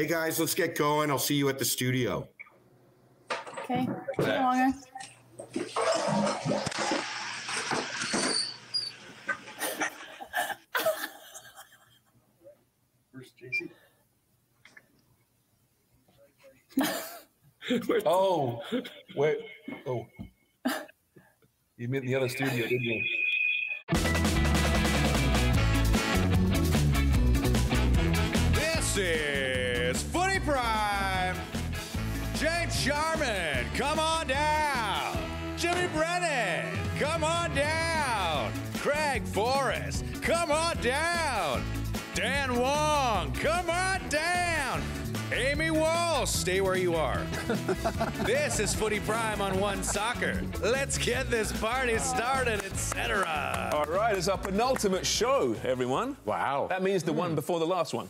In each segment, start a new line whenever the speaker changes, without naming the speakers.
Hey guys, let's get going. I'll see you at the studio.
Okay. See you longer.
Where's JC?
Oh, wait. Oh. You meant the other studio, didn't you?
This is Footy Prime. James Sharman, come on down. Jimmy Brennan, come on down. Craig Forrest, come on down. Dan Wong, come on down. Amy Walsh, stay where you are. This is Footy Prime on One Soccer. Let's get this party started, etc.
All right, it's our penultimate show, everyone.
Wow.
That means the one before the last one.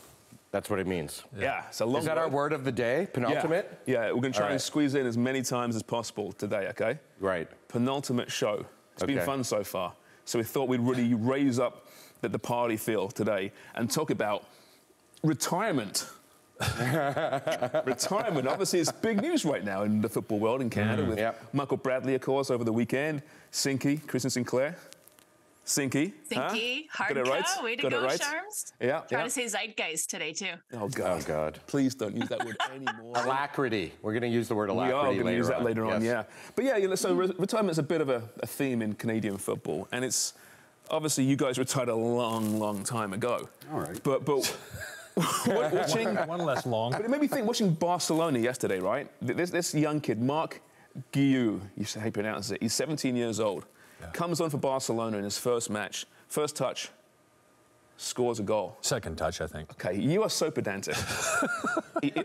That's what it means.
Yeah, it's a long
Is that our word of the day? Penultimate?
Yeah, we're going to try
All
and
right.
squeeze in as many times as possible today, okay?
Right.
Penultimate show. It's been
Okay.
fun so far. So we thought we'd really raise up the party feel today and talk about retirement. Retirement. Obviously, it's big news right now in the football world in Canada with Michael Bradley, of course, over the weekend. Sinky, Christian Sinclair. Sinky.
Sinky,
Got it right?
Way to
Got it
go,
right?
Sharms.
Yeah.
Try to say zeitgeist today, too.
Oh, God.
Oh, God.
Please don't use that word anymore.
Alacrity. We're going to use the word alacrity
We are going to use that later on,
Yes.
yeah. But yeah, so retirement's a bit of a theme in Canadian football, and it's obviously you guys retired a long, long time ago.
All right.
But watching
One less long.
But it made me think, watching Barcelona yesterday, right? This young kid, Marc Guiu, you say how you pronounce it. He's 17 years old. Comes on for Barcelona in his first match. First touch, scores a goal.
Second touch, I think.
Okay, you are so pedantic.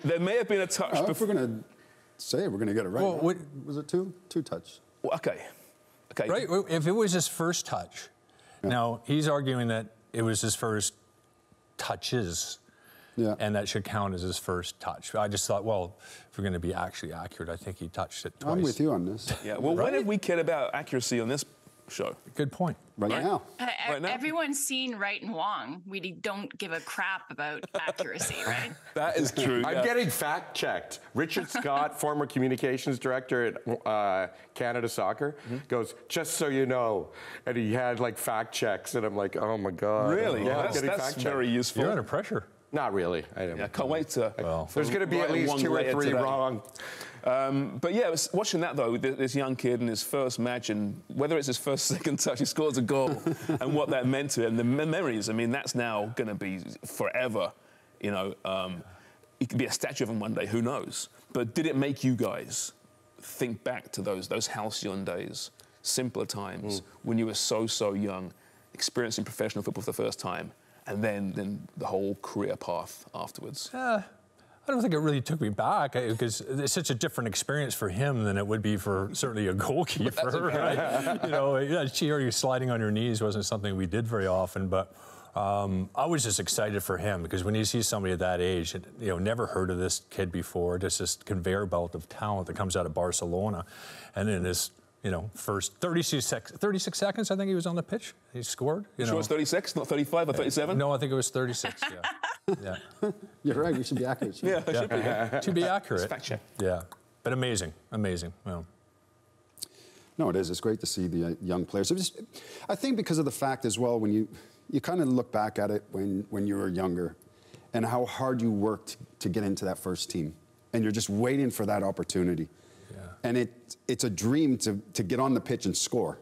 There may have been a touch
If
before.
we're going to say it, we're going to get it right.
Well,
right? Was it two? Two touch.
Okay.
Right, if it was his first touch. Now, he's arguing that it was his first touches.
Yeah.
And that should count as his first touch. I just thought, well, if we're going to be actually accurate, I think he touched it twice.
I'm with you on this.
Yeah, well, when have we cared about accuracy on this show?
Good point.
Right now.
Right now?
Everyone's seen Wright and Wong. We don't give a crap about accuracy, right?
That is true.
I'm getting fact-checked. Richard Scott, former communications director at Canada Soccer, goes, just so you know. And he had, like, fact checks, and I'm like, oh, my God.
Really?
Yeah, I'm
That's
getting fact-checked.
very useful.
You're under pressure.
Not really.
Yeah, can't wait to...
There's going to be at least 2 or 3 wrong.
But yeah, watching that though, this young kid in his first match, and whether it's his first, second touch, he scores a goal, and what that meant to him, the memories. I mean, that's now going to be forever. You know, he could be a statue of him one day. Who knows? But did it make you guys think back to those halcyon days, simpler times when you were so young, experiencing professional football for the first time? And then the whole career path afterwards.
I don't think it really took me back because it's such a different experience for him than it would be for certainly a goalkeeper. Right? You know, you're sliding on your knees wasn't something we did very often, but I was just excited for him because when you see somebody at that age, you know, never heard of this kid before, just this conveyor belt of talent that comes out of Barcelona, and then this. You know, first 36 seconds, I think he was on the pitch. He scored. You know.
Sure it's 36, not 35 or 37?
No, I think it was 36, yeah.
You're right. We should be accurate.
Yeah, it should be.
To be accurate.
Fact check.
Yeah, but amazing. Well.
No, it is. It's great to see the young players. I think because of the fact as well, when you kind of look back at it when you were younger and how hard you worked to get into that first team, and you're just waiting for that opportunity. And it's a dream to get on the pitch and score.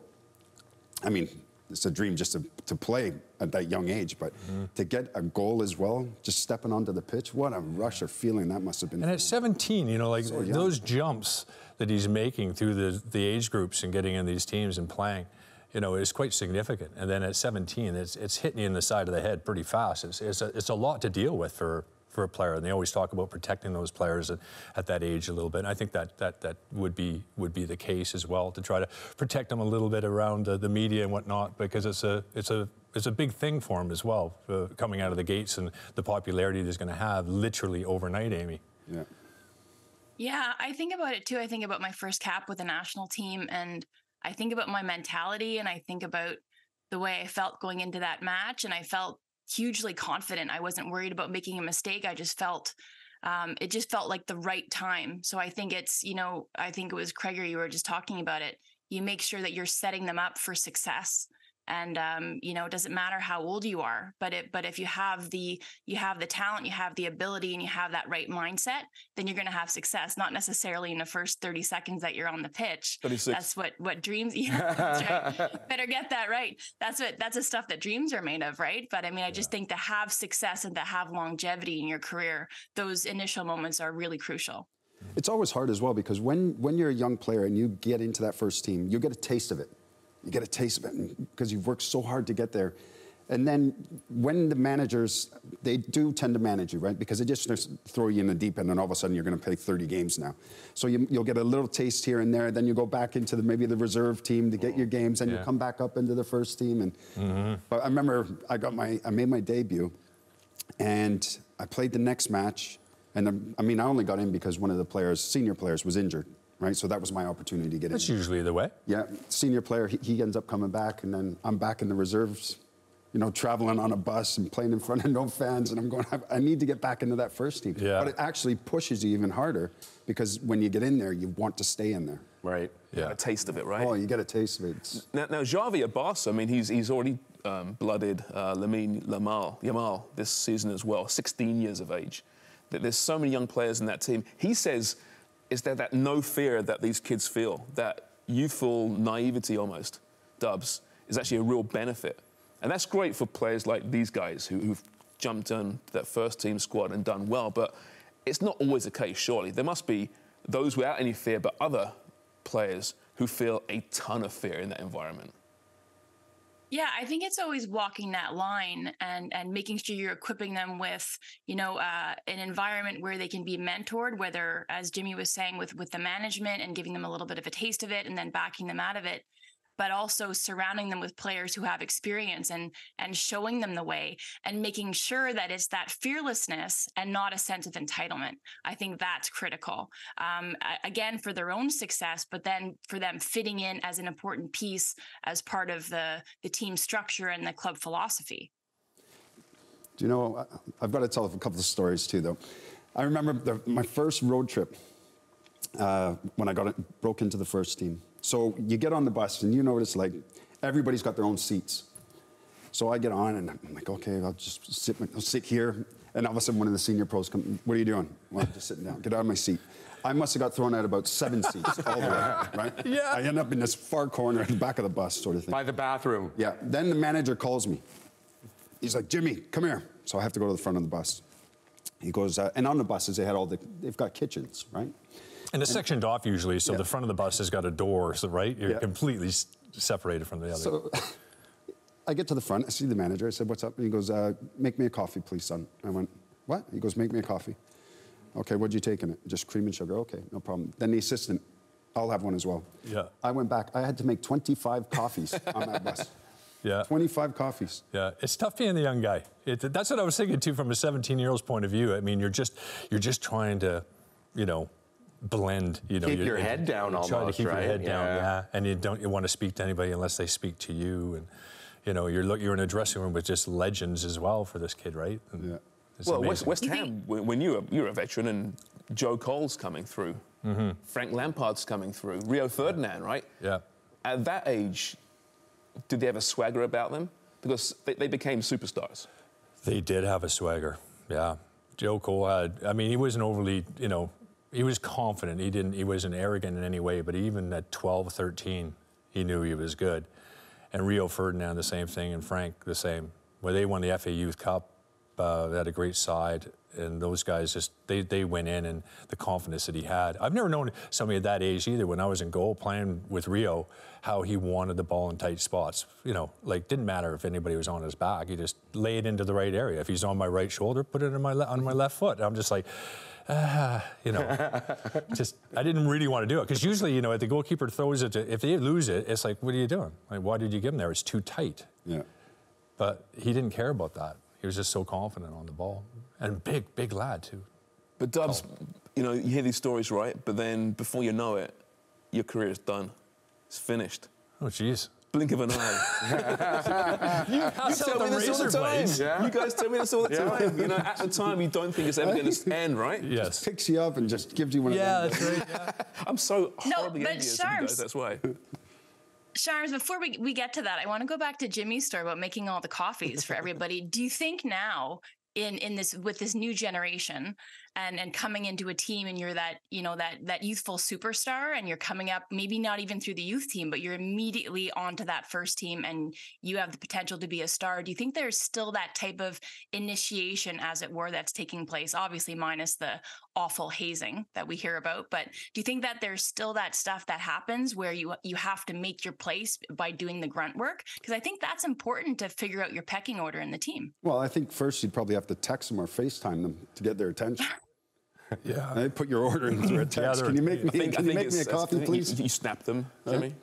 I mean, it's a dream just to play at that young age, but to get a goal as well, just stepping onto the pitch, what a rush of feeling that must have been.
And at 17, you know, like
So young.
those jumps that he's making through the age groups and getting in these teams and playing, you know, is quite significant. And then at 17, it's hitting you in the side of the head pretty fast. It's a lot to deal with for a player, and they always talk about protecting those players at that age a little bit. And I think that would be the case as well, to try to protect them a little bit around the media and whatnot, because it's a big thing for him as well, coming out of the gates and the popularity that he's going to have literally overnight, Amy.
Yeah.
Yeah, I think about it too. I think about my first cap with the national team, and I think about my mentality, and I think about the way I felt going into that match, and I felt hugely confident. I wasn't worried about making a mistake. I just felt it just felt like the right time. So I think it's, I think it was Craig, or you were just talking about it. You make sure that you're setting them up for success. And, it doesn't matter how old you are, but if you have the talent, you have the ability, and you have that right mindset, then you're going to have success, not necessarily in the first 30 seconds that you're on the pitch.
36.
That's what dreams, that's right. Better get that right. That's the stuff that dreams are made of, right? But I mean, I just think to have success and to have longevity in your career, those initial moments are really crucial.
It's always hard as well, because when you're a young player and you get into that first team, you get a taste of it. You get a taste of it because you've worked so hard to get there. And then when the managers, they do tend to manage you, right? Because they just throw you in the deep end, and all of a sudden you're going to play 30 games now. So you'll get a little taste here and there. Then you go back into maybe the reserve team to get your games, and you come back up into the first team. And but I remember I made my debut, and I played the next match. And I only got in because one of the senior players, was injured. Right, so that was my opportunity to get in.
That's usually the way.
Yeah, senior player, he ends up coming back, and then I'm back in the reserves, traveling on a bus and playing in front of no fans, and I'm going, I need to get back into that first team.
Yeah.
But it actually pushes you even harder, because when you get in there, you want to stay in there.
Right.
You get a taste of it, right?
Oh, you get a taste of it.
Now Javi at Barca, he's already blooded Lamine Yamal this season as well, 16 years of age. There's so many young players in that team. He says, is there that no fear that these kids feel, that youthful naivety almost, Dubs, is actually a real benefit. And that's great for players like these guys who've jumped on that first team squad and done well, but it's not always the case, surely. There must be those without any fear, but other players who feel a ton of fear in that environment.
Yeah, I think it's always walking that line and making sure you're equipping them with, an environment where they can be mentored, whether, as Jimmy was saying, with the management and giving them a little bit of a taste of it and then backing them out of it, but also surrounding them with players who have experience and showing them the way and making sure that it's that fearlessness and not a sense of entitlement. I think that's critical, again, for their own success, but then for them fitting in as an important piece as part of the team structure and the club philosophy.
Do you know, I've got to tell a couple of stories too, though. I remember my first road trip when I broke into the first team. So you get on the bus, and you notice, like, everybody's got their own seats. So I get on, and I'm like, okay, I'll just sit here. And all of a sudden, one of the senior pros comes, what are you doing? Well, I'm just sitting down. Get out of my seat. I must have got thrown out about 7 seats all the way, right?
Yeah.
I end up in this far corner at the back of the bus, sort of thing.
By the bathroom.
Yeah. Then the manager calls me. He's like, Jimmy, come here. So I have to go to the front of the bus. He goes, and on the buses, they've got kitchens, right?
And it's sectioned off usually, so the front of the bus has got a door, so right? You're completely separated from the other.
So I get to the front, I see the manager, I said, what's up? And he goes, make me a coffee, please, son. I went, what? He goes, make me a coffee. Okay, what'd you take in it? Just cream and sugar, okay, no problem. Then the assistant, I'll have one as well.
Yeah.
I went back, I had to make 25 coffees on that bus.
Yeah.
25 coffees.
Yeah, it's tough being the young guy. That's what I was thinking too, from a 17-year-old's point of view. I mean, you're just trying to, blend.
Keep your head down almost,
try to keep
right?
your head down, yeah. And you want to speak to anybody unless they speak to you. And you're in a dressing room with just legends as well for this kid, right? And
yeah.
Well, West Ham, when you're a veteran, and Joe Cole's coming through, Frank Lampard's coming through, Rio Ferdinand, right?
Yeah. At
that age, did they have a swagger about them? Because they became superstars.
They did have a swagger, yeah. Joe Cole he wasn't overly, he was confident. He wasn't arrogant in any way, but even at 12, 13, he knew he was good. And Rio Ferdinand, the same thing, and Frank, the same. When they won the FA Youth Cup, they had a great side, and those guys they went in, and the confidence that he had. I've never known somebody at that age either. When I was in goal playing with Rio, how he wanted the ball in tight spots. Didn't matter if anybody was on his back. He just lay it into the right area. If he's on my right shoulder, put it on my left foot. I'm just like, I didn't really want to do it, because usually, if the goalkeeper throws it, if they lose it, it's like, what are you doing? Like, why did you give him there? It's too tight.
Yeah.
But he didn't care about that. He was just so confident on the ball, and big lad too.
But Dubs, you hear these stories, right? But then before you know it, your career is done. It's finished.
Oh, geez.
blink of an eye. you tell me this all the time.
Yeah.
You guys tell me this all the time. You know, at the time, you don't think it's ever going to end, right?
Yes.
Picks you up and just gives you one of them.
That's right. Yeah.
I'm so horribly envious of you guys, that's why.
Sharms, before we get to that, I want to go back to Jimmy's story about making all the coffees for everybody. Do you think now, in this, with this new generation and coming into a team, and you're that, you know, that youthful superstar, and you're coming up, maybe not even through the youth team, but you're immediately onto that first team and you have the potential to be a star. Do you think there's still that type of initiation, as it were, that's taking place? Obviously minus the awful hazing that we hear about, but do you think that there's still that stuff that happens where you have to make your place by doing the grunt work? Because I think that's important to figure out your pecking order in the team.
Well, I think first you'd probably have to text them or FaceTime them to get their attention.
Yeah.
I put your order in through a text. Can you make me a coffee, please?
You snap them, Jimmy.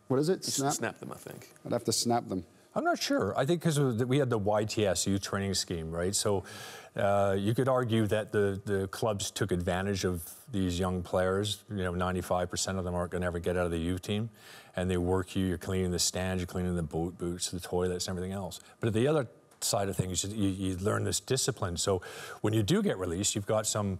What is it?
Snap them, I think.
I'd have to snap them.
I'm not sure. I think because we had the YTS youth training scheme, right? So you could argue that the clubs took advantage of these young players. You know, 95% of them aren't going to ever get out of the youth team, and they work you. You're cleaning the stands, you're cleaning the boat boots, the toilets, and everything else. But at the other side of things, you learn this discipline. So when you do get released, you've got some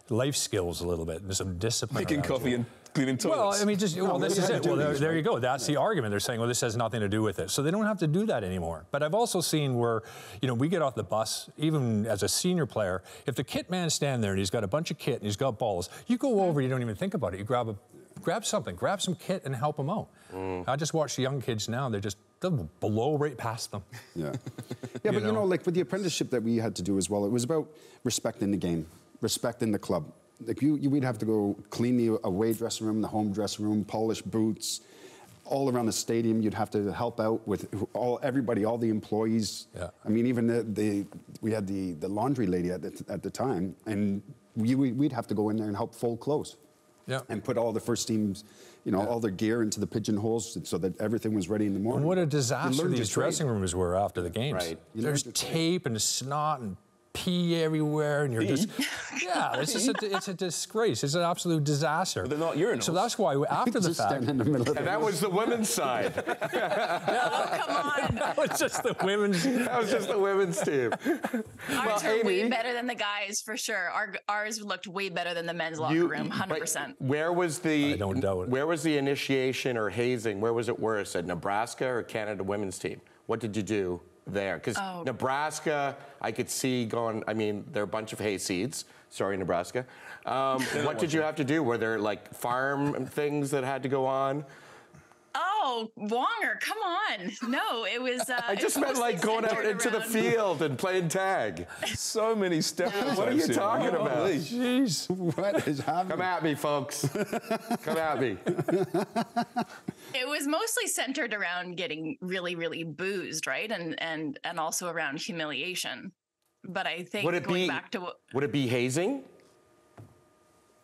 life skills a little bit and some discipline.
Making coffee and cleaning toilets.
Well, I mean, this is it. Well, there you go. That's the argument. They're saying, well, this has nothing to do with it. So they don't have to do that anymore. But I've also seen where, you know, we get off the bus, even as a senior player, if the kit man's standing there and he's got a bunch of kit and he's got balls, you go over, you don't even think about it. You grab some kit and help them out. I just watch the young kids now, they'll blow right past them.
Yeah. Yeah, but you know, like with the apprenticeship that we had to do as well, it was about respecting the game, respecting the club. Like we'd have to go clean the away dressing room, the home dressing room, polish boots, all around the stadium. You'd have to help out with everybody, all the employees. Yeah. I mean, even we had the laundry lady at the time, and we'd have to go in there and help fold clothes. Yeah. And put all the first teams, you know, all their gear into the pigeonholes so that everything was ready in the morning.
And what a disaster these dressing rooms were after the games.
Right.
There's tape and snot and pee everywhere, and you're just, it's a disgrace. It's an absolute disaster.
But they're not urinals.
So that's why after the fact,
in the middle of
and that was the women's side.
Oh, come on.
That was just the women's.
That was just the women's team.
Ours were way better than the guys, for sure. Ours looked way better than the men's locker room, 100%.
Where was the?
I don't doubt it.
Where was the initiation or hazing? Where was it worse, at Nebraska or Canada women's team? What did you do there? Because Nebraska, I could see going, I mean, they're a bunch of hayseeds. Sorry, Nebraska. What did you have to do? Were there like farm things that had to go on?
Oh, Wonger, come on. No, it was...
I just meant like going out into the field and playing tag.
So many stereotypes.
What are you talking about?
Jeez, what is happening?
Come at me, folks. Come at me.
It was mostly centered around getting really, really boozed, right? And also around humiliation. But I think going back to...
Would it be hazing?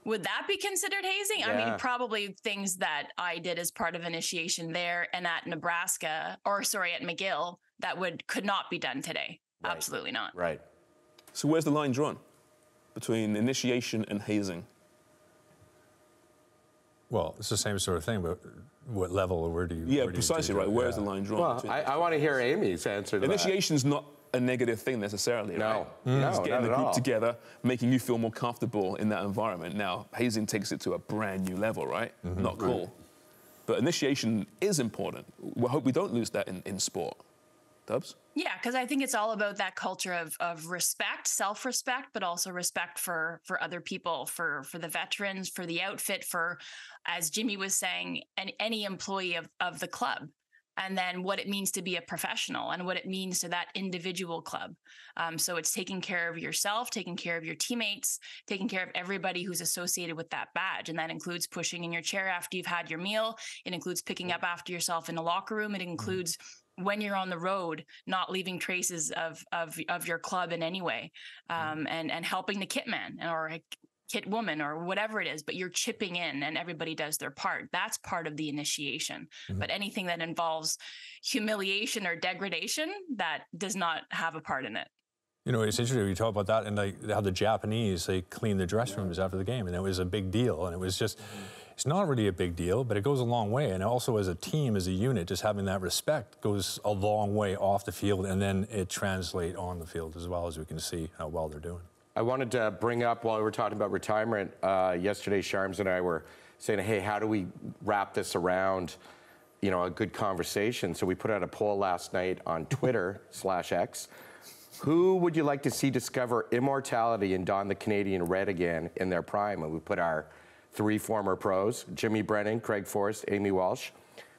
Would that be considered hazing? Yeah. I mean, probably things that I did as part of initiation there and at Nebraska, or sorry, at McGill, that could not be done today. Right. Absolutely not.
Right.
So where's the line drawn between initiation and hazing?
Well, it's the same sort of thing, but what level or where do you...
Yeah, precisely right. Where's the line drawn?
Well, I want to hear Amy's answer to
Initiation's not a negative thing necessarily, right?
No,
it's getting the group together, making you feel more comfortable in that environment. Now, hazing takes it to a brand new level, right? Not cool. Right. But initiation is important. We hope we don't lose that in sport. Dubs?
Yeah, because I think it's all about that culture of respect, self-respect, but also respect for other people, for the veterans, for the outfit, for, as Jimmy was saying, any employee of the club. And then what it means to be a professional and what it means to that individual club. So it's taking care of yourself, taking care of your teammates, taking care of everybody who's associated with that badge. And that includes pushing in your chair after you've had your meal. It includes picking up after yourself in the locker room. It includes when you're on the road, not leaving traces of your club in any way, and helping the kit man or kit woman or whatever it is, but you're chipping in and everybody does their part. That's part of the initiation. But anything that involves humiliation or degradation, that does not have a part in it.
You know, it's interesting you talk about that and like how the Japanese, they clean the dress rooms after the game, and it was a big deal. And it was just, it's not really a big deal, but it goes a long way. And also as a team, as a unit, just having that respect goes a long way off the field, and then it translates on the field as well, as we can see how well they're doing.
I wanted to bring up, while we were talking about retirement, yesterday Sharms and I were saying, hey, how do we wrap this around, you know, a good conversation? So we put out a poll last night on Twitter/X. Who would you like to see discover immortality and don the Canadian red again in their prime? And we put our 3 former pros, Jimmy Brennan, Craig Forrest, Amy Walsh.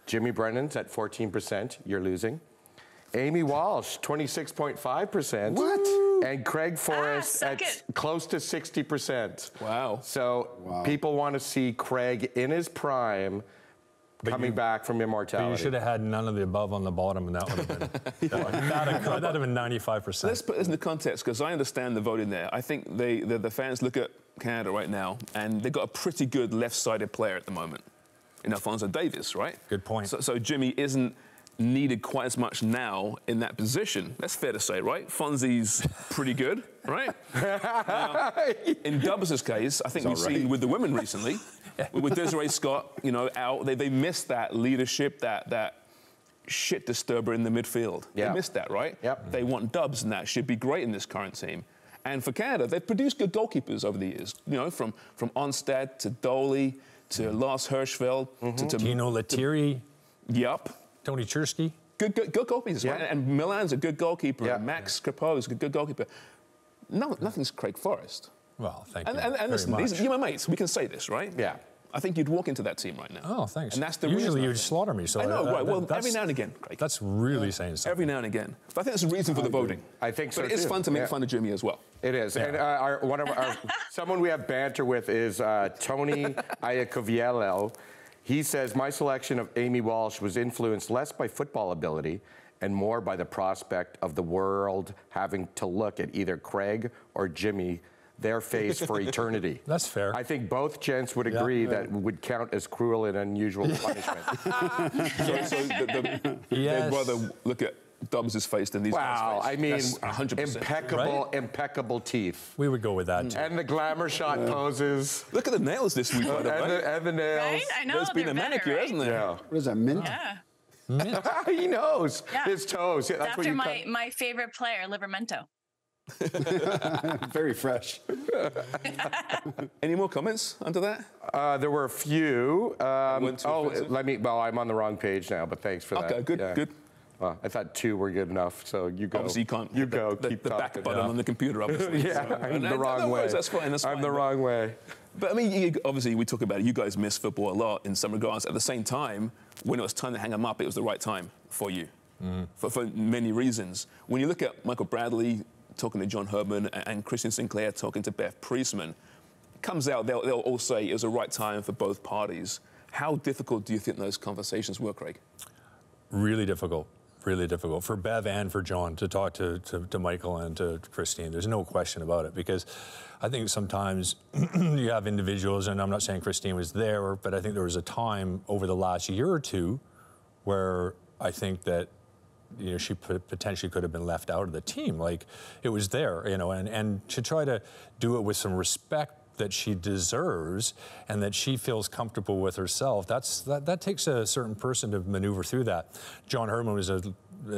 Jimmy Brennan's at 14%, you're losing. Amy Walsh, 26.5%.
What?
And Craig Forrest at close to 60%.
Wow.
So people want to see Craig in his prime coming back from immortality.
But you should have had none of the above on the bottom, and that would have been, that'd have been 95%.
Let's put this into context, because I understand the voting there. I think the fans look at Canada right now, and they've got a pretty good left-sided player at the moment in Alphonso Davies, right?
Good point.
So Jimmy isn't needed quite as much now in that position. That's fair to say, right? Fonzie's pretty good, right? Now, in Dubs' case, I think we've seen with the women recently, with Desiree Scott, you know, out, they missed that leadership, that shit disturber in the midfield.
Yeah.
They missed that, right?
Yep.
They want Dubs, and that should be great in this current team. And for Canada, they've produced good goalkeepers over the years. You know, from Onstad to Doley to Lars Hirschfeld to
Tino Lethierry.
Yup.
Tony Chersky.
Good goalkeepers, right? And Milan's a good goalkeeper.
Yeah.
Max Crepeau's a good goalkeeper. No, nothing's Craig Forrest.
Well, thank you
And
very
listen,
much.
you're my mates. We can say this, right?
Yeah.
I think you'd walk into that team right now.
Oh, thanks.
And that's the
Usually
reason.
you'd slaughter me. So
I know, right? Well, every now and again, Craig.
That's really saying something.
Every now and again. But I think there's a reason for the voting.
I think so,
But it's
too.
fun to make fun of Jimmy as well.
It is.
Yeah.
And one of our, someone we have banter with is Tony Iacoviello. He says, my selection of Amy Walsh was influenced less by football ability and more by the prospect of the world having to look at either Craig or Jimmy, their face for eternity.
That's fair.
I think both gents would agree that would count as cruel and unusual punishment.
They'd rather look at Dubs' face than these guys' face.
I mean,
That's 100%.
impeccable teeth.
We would go with that, too.
And the glamour shot poses.
Look at the nails this week, by the way.
And the nails.
Right? I know.
There's been a manicure, hasn't there?
Yeah.
What is that, mint?
Yeah.
He knows
Yeah.
his toes. Yeah, that's what
After
you
my favorite player, Livermento.
Very fresh.
Any more comments under that?
There were a few.
Went too offensive?
Well, I'm on the wrong page now, but thanks for that.
Okay, good,
Yeah.
good.
Well, I thought 2 were good enough, so you go.
Obviously, you can't.
You
hit
go.
The
keep
back
talking.
button on the computer, obviously.
Yeah,
so.
I'm the wrong
no
way.
worries, that's fine. That's
I'm
fine,
the
but-
wrong way.
But I mean, obviously, we talk about it. You guys miss football a lot in some regards. At the same time, when it was time to hang them up, it was the right time for you, for many reasons. When you look at Michael Bradley talking to John Herdman and Christian Sinclair talking to Beth Priestman, it comes out they'll all say it was the right time for both parties. How difficult do you think those conversations were, Craig?
Really difficult. Really difficult for Bev and for John to talk to Michael and to Christine. There's no question about it, because I think sometimes you have individuals, and I'm not saying Christine was there, but I think there was a time over the last year or two where I think that, you know, she potentially could have been left out of the team. Like, it was there, you know, and to try to do it with some respect that she deserves and that she feels comfortable with herself, that takes a certain person to maneuver through that. John Herdman was a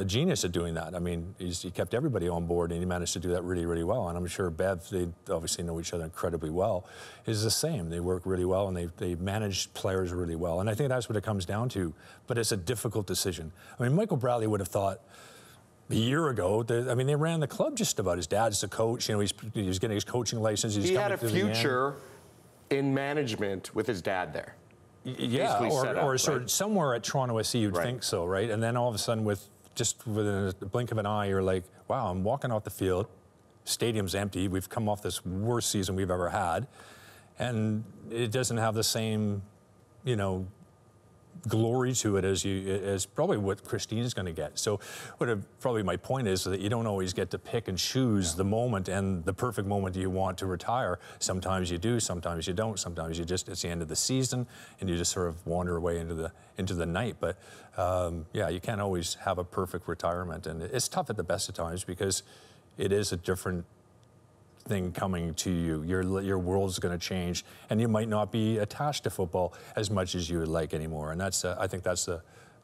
genius at doing that. I mean, he kept everybody on board, and he managed to do that really, really well. And I'm sure Bev, they obviously know each other incredibly well, is the same. They work really well, and they manage players really well. And I think that's what it comes down to. But it's a difficult decision. I mean, Michael Bradley would have thought a year ago, they ran the club just about. His dad's a coach. You know, he's getting his coaching license.
He had a future in management with his dad there.
Yeah, or sort of somewhere at Toronto SC, you'd think so, right? And then all of a sudden, within a blink of an eye, you're like, wow, I'm walking off the field. Stadium's empty. We've come off this worst season we've ever had, and it doesn't have the same, you know, glory to it as probably what Christine's going to get. So probably my point is that you don't always get to pick and choose the moment and the perfect moment you want to retire. Sometimes you do, sometimes you don't. Sometimes it's the end of the season and you just sort of wander away into the night. But yeah, you can't always have a perfect retirement, and it's tough at the best of times because it is a different thing coming to you. Your world's going to change, and you might not be attached to football as much as you would like anymore. And that's I think that's the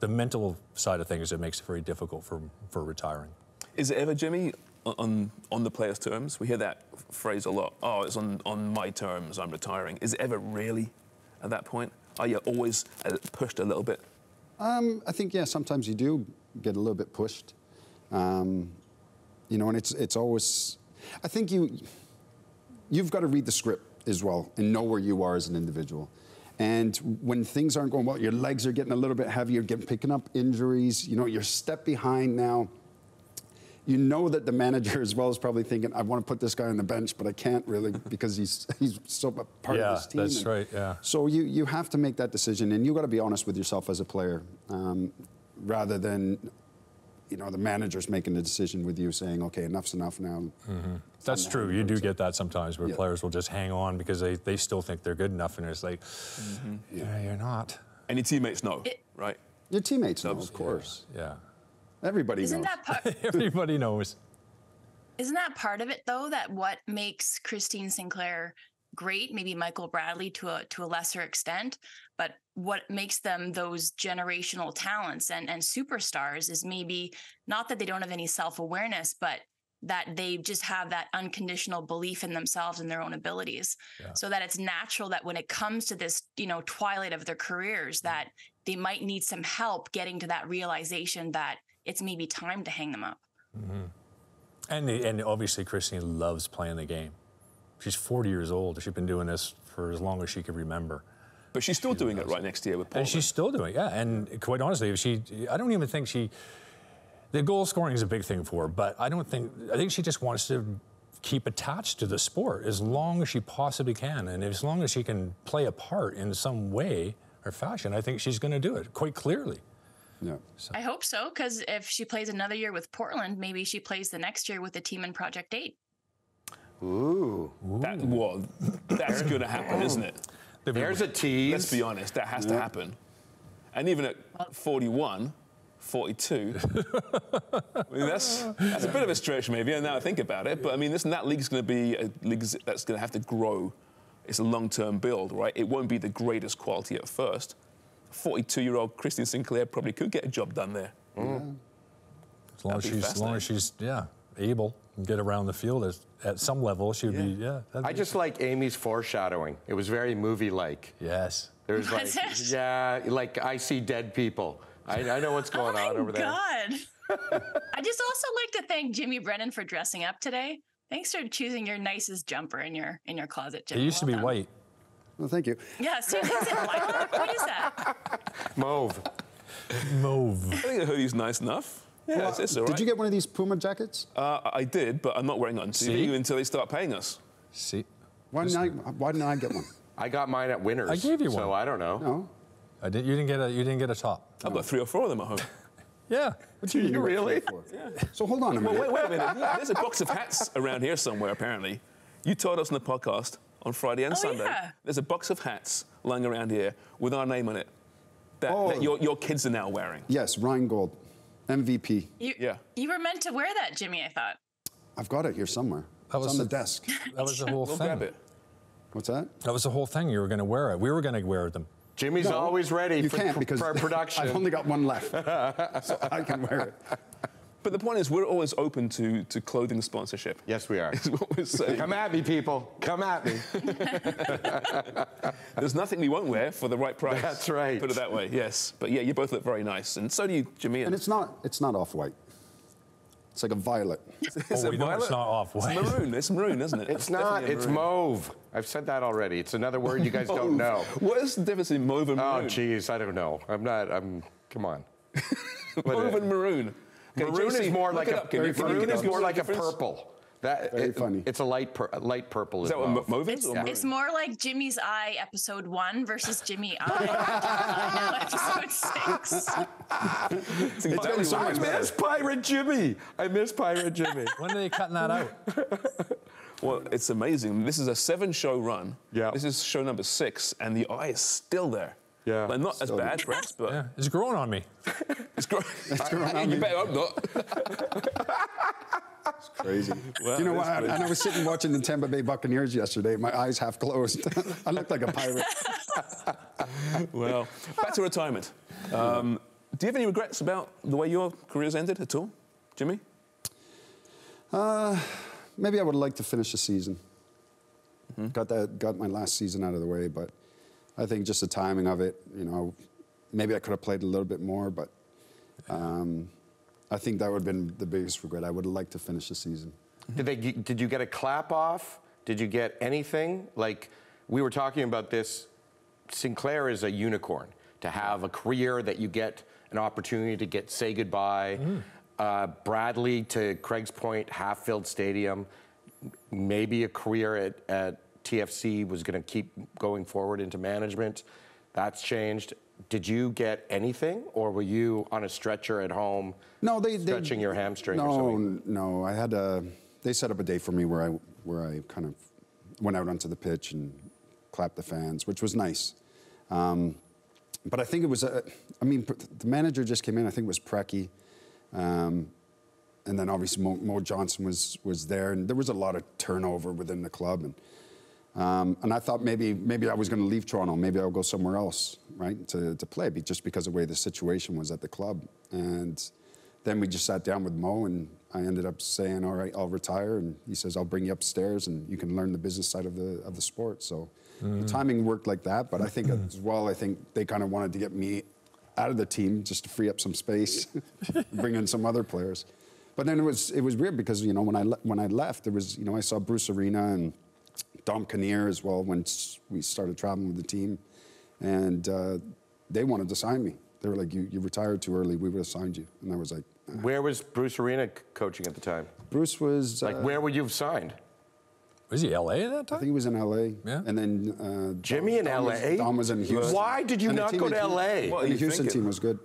mental side of things that makes it very difficult for retiring.
Is it ever, Jimmy, on the players' terms? We hear that phrase a lot. Oh, it's on my terms, I'm retiring. Is it ever really at that point? Are you always pushed a little bit?
I think, yeah, sometimes you do get a little bit pushed. You know, and it's always, I think you've got to read the script as well and know where you are as an individual. And when things aren't going well, your legs are getting a little bit heavier, picking up injuries, you know, you're a step behind now. You know that the manager as well is probably thinking, I want to put this guy on the bench, but I can't really because he's so part of this team.
Yeah, that's right, yeah.
So you have to make that decision, and you've got to be honest with yourself as a player, rather than, you know, the manager's making the decision with you saying, okay, enough's enough now.
Mm-hmm. That's true. You do get that sometimes where players will just hang on because they still think they're good enough, and it's like, yeah, you're not.
And your teammates know, right?
Your teammates know, of course.
Yeah.
Everybody
Isn't
knows.
that part?
Everybody knows.
Isn't that part of it, though, that what makes Christine Sinclair great, maybe Michael Bradley to a lesser extent, but what makes them those generational talents and superstars is maybe not that they don't have any self-awareness, but that they just have that unconditional belief in themselves and their own abilities. Yeah. So that it's natural that when it comes to this, you know, twilight of their careers, that they might need some help getting to that realization that it's maybe time to hang them up.
Mm-hmm. And obviously Christine loves playing the game. She's 40 years old. She's been doing this for as long as she can remember.
But she's still doing it right next year with Portland.
And she's still doing it, yeah. And quite honestly, I don't even think the goal scoring is a big thing for her, but I think she just wants to keep attached to the sport as long as she possibly can. And as long as she can play a part in some way or fashion, I think she's going to do it quite clearly.
Yeah.
So. I hope so, because if she plays another year with Portland, maybe she plays the next year with the team in Project 8.
Ooh.
That's going to happen, isn't it?
There's a tease.
Let's be honest, that has to happen. And even at 41, 42, I mean, that's a bit of a stretch maybe, now I think about it. But I mean, that league's going to be a league that's going to have to grow. It's a long-term build, right? It won't be the greatest quality at first. 42-year-old Christine Sinclair probably could get a job done there.
Mm. As long as she's able and get around the field at some level, she would be,
I just like Amy's foreshadowing. It was very movie-like.
Yes.
There's like, like I see dead people. I know what's going on over there.
Oh, my God. I just also like to thank Jimmy Brennan for dressing up today. Thanks for choosing your nicest jumper in your closet, Jimmy.
It used to be white.
Well, thank you.
Yeah, so is it lilac? What is that?
Mauve.
Mauve.
I think the hoodie's nice enough. Yeah, it's all right.
Did you get one of these Puma jackets?
I did, but I'm not wearing it on TV until they start paying us.
See?
Why didn't I get one?
I got mine at Winners.
I gave you one.
So I don't know.
No.
You didn't get a top.
I've got 3 or 4 of them at home.
Yeah.
What do you
really?
Yeah. So hold on a minute.
Wait a minute. There's a box of hats around here somewhere, apparently. You told us on the podcast on Friday and Sunday.
Yeah.
There's a box of hats lying around here with our name on it that your kids are now wearing.
Yes, Rheingold, MVP.
You were meant to wear that, Jimmy, I thought.
I've got it here somewhere. It's on the desk.
That was the whole thing.
Grab it.
What's that?
That was the whole thing. You were going to wear it. We were going to wear them.
Jimmy's always ready for production.
I've only got one left, so I can wear it.
But the point is, we're always open to clothing sponsorship.
Yes, we are.
Is what we're saying.
Come at me, people. Come at me.
There's nothing we won't wear for the right price.
That's right.
Put it that way, yes. But yeah, you both look very nice. And so do you, Jimmy.
And it's not off-white. It's like a violet.
It's
we know it's not off-white.
It's maroon. It's maroon, isn't it?
It's not. It's mauve. I've said that already. It's another word you guys don't know.
What is the difference in mauve and maroon?
Oh, geez, I don't know. Come on.
Mauve and maroon. Okay,
maroon is more like a
purple.
purple.
Very funny.
It's a light purple.
Is that what mauve is?
It's more like Jimmy's Eye episode 1 versus Jimmy Eye episode 6.
I miss Pirate Jimmy.
When are they cutting that out?
Well, it's amazing. This is a 7-show run.
Yeah.
This is show number 6, and the eye is still there.
Yeah.
Like, not as bad, perhaps, but...
Yeah, it's growing on me.
It's growing on me. You better hope not.
It's crazy.
Well,
you know what? And I was sitting watching the Tampa Bay Buccaneers yesterday. My eyes half closed. I looked like a pirate.
Well, back to retirement. Do you have any regrets about the way your career's ended at all, Jimmy?
Maybe I would like to finish the season. Got my last season out of the way, but I think just the timing of it, you know, maybe I could have played a little bit more, but I think that would have been the biggest regret. I would have liked to finish the season.
Did you get a clap off? Did you get anything? Like, we were talking about this, Sinclair is a unicorn. To have a career that you get an opportunity to say goodbye. Bradley, to Craig's point, half-filled stadium. Maybe a career at TFC was going to keep going forward into management. That's changed. Did you get anything, or were you on a stretcher at home?
No,
stretching your hamstring.
No,
or something?
no. I had they set up a day for me where I kind of went out onto the pitch and clapped the fans, which was nice. But I think it was I mean, the manager just came in. I think it was Preki. And then obviously Mo Johnson was there, and there was a lot of turnover within the club, and I thought maybe I was going to leave Toronto, maybe I'll go somewhere else, right, to play, just because of the way the situation was at the club. And then we just sat down with Mo, and I ended up saying, all right, I'll retire, and he says, I'll bring you upstairs, and you can learn the business side of the sport. So the timing worked like that, but I think as well, I think they kind of wanted to get me out of the team just to free up some space, bring in some other players. But then it was weird because, you know, when I left, there was, you know, I saw Bruce Arena and Dom Kinnear as well when we started traveling with the team, and they wanted to sign me. They were like, you retired too early, we would have signed you. And I was like...
Where was Bruce Arena coaching at the time?
Bruce was...
Like, where would you have signed?
Was he L.A. at that time?
I think he was in L.A.
Yeah.
And then...
Jimmy in L.A.?
Dom was in Houston.
Why did you not go to L.A.?
Well, the Houston team was good.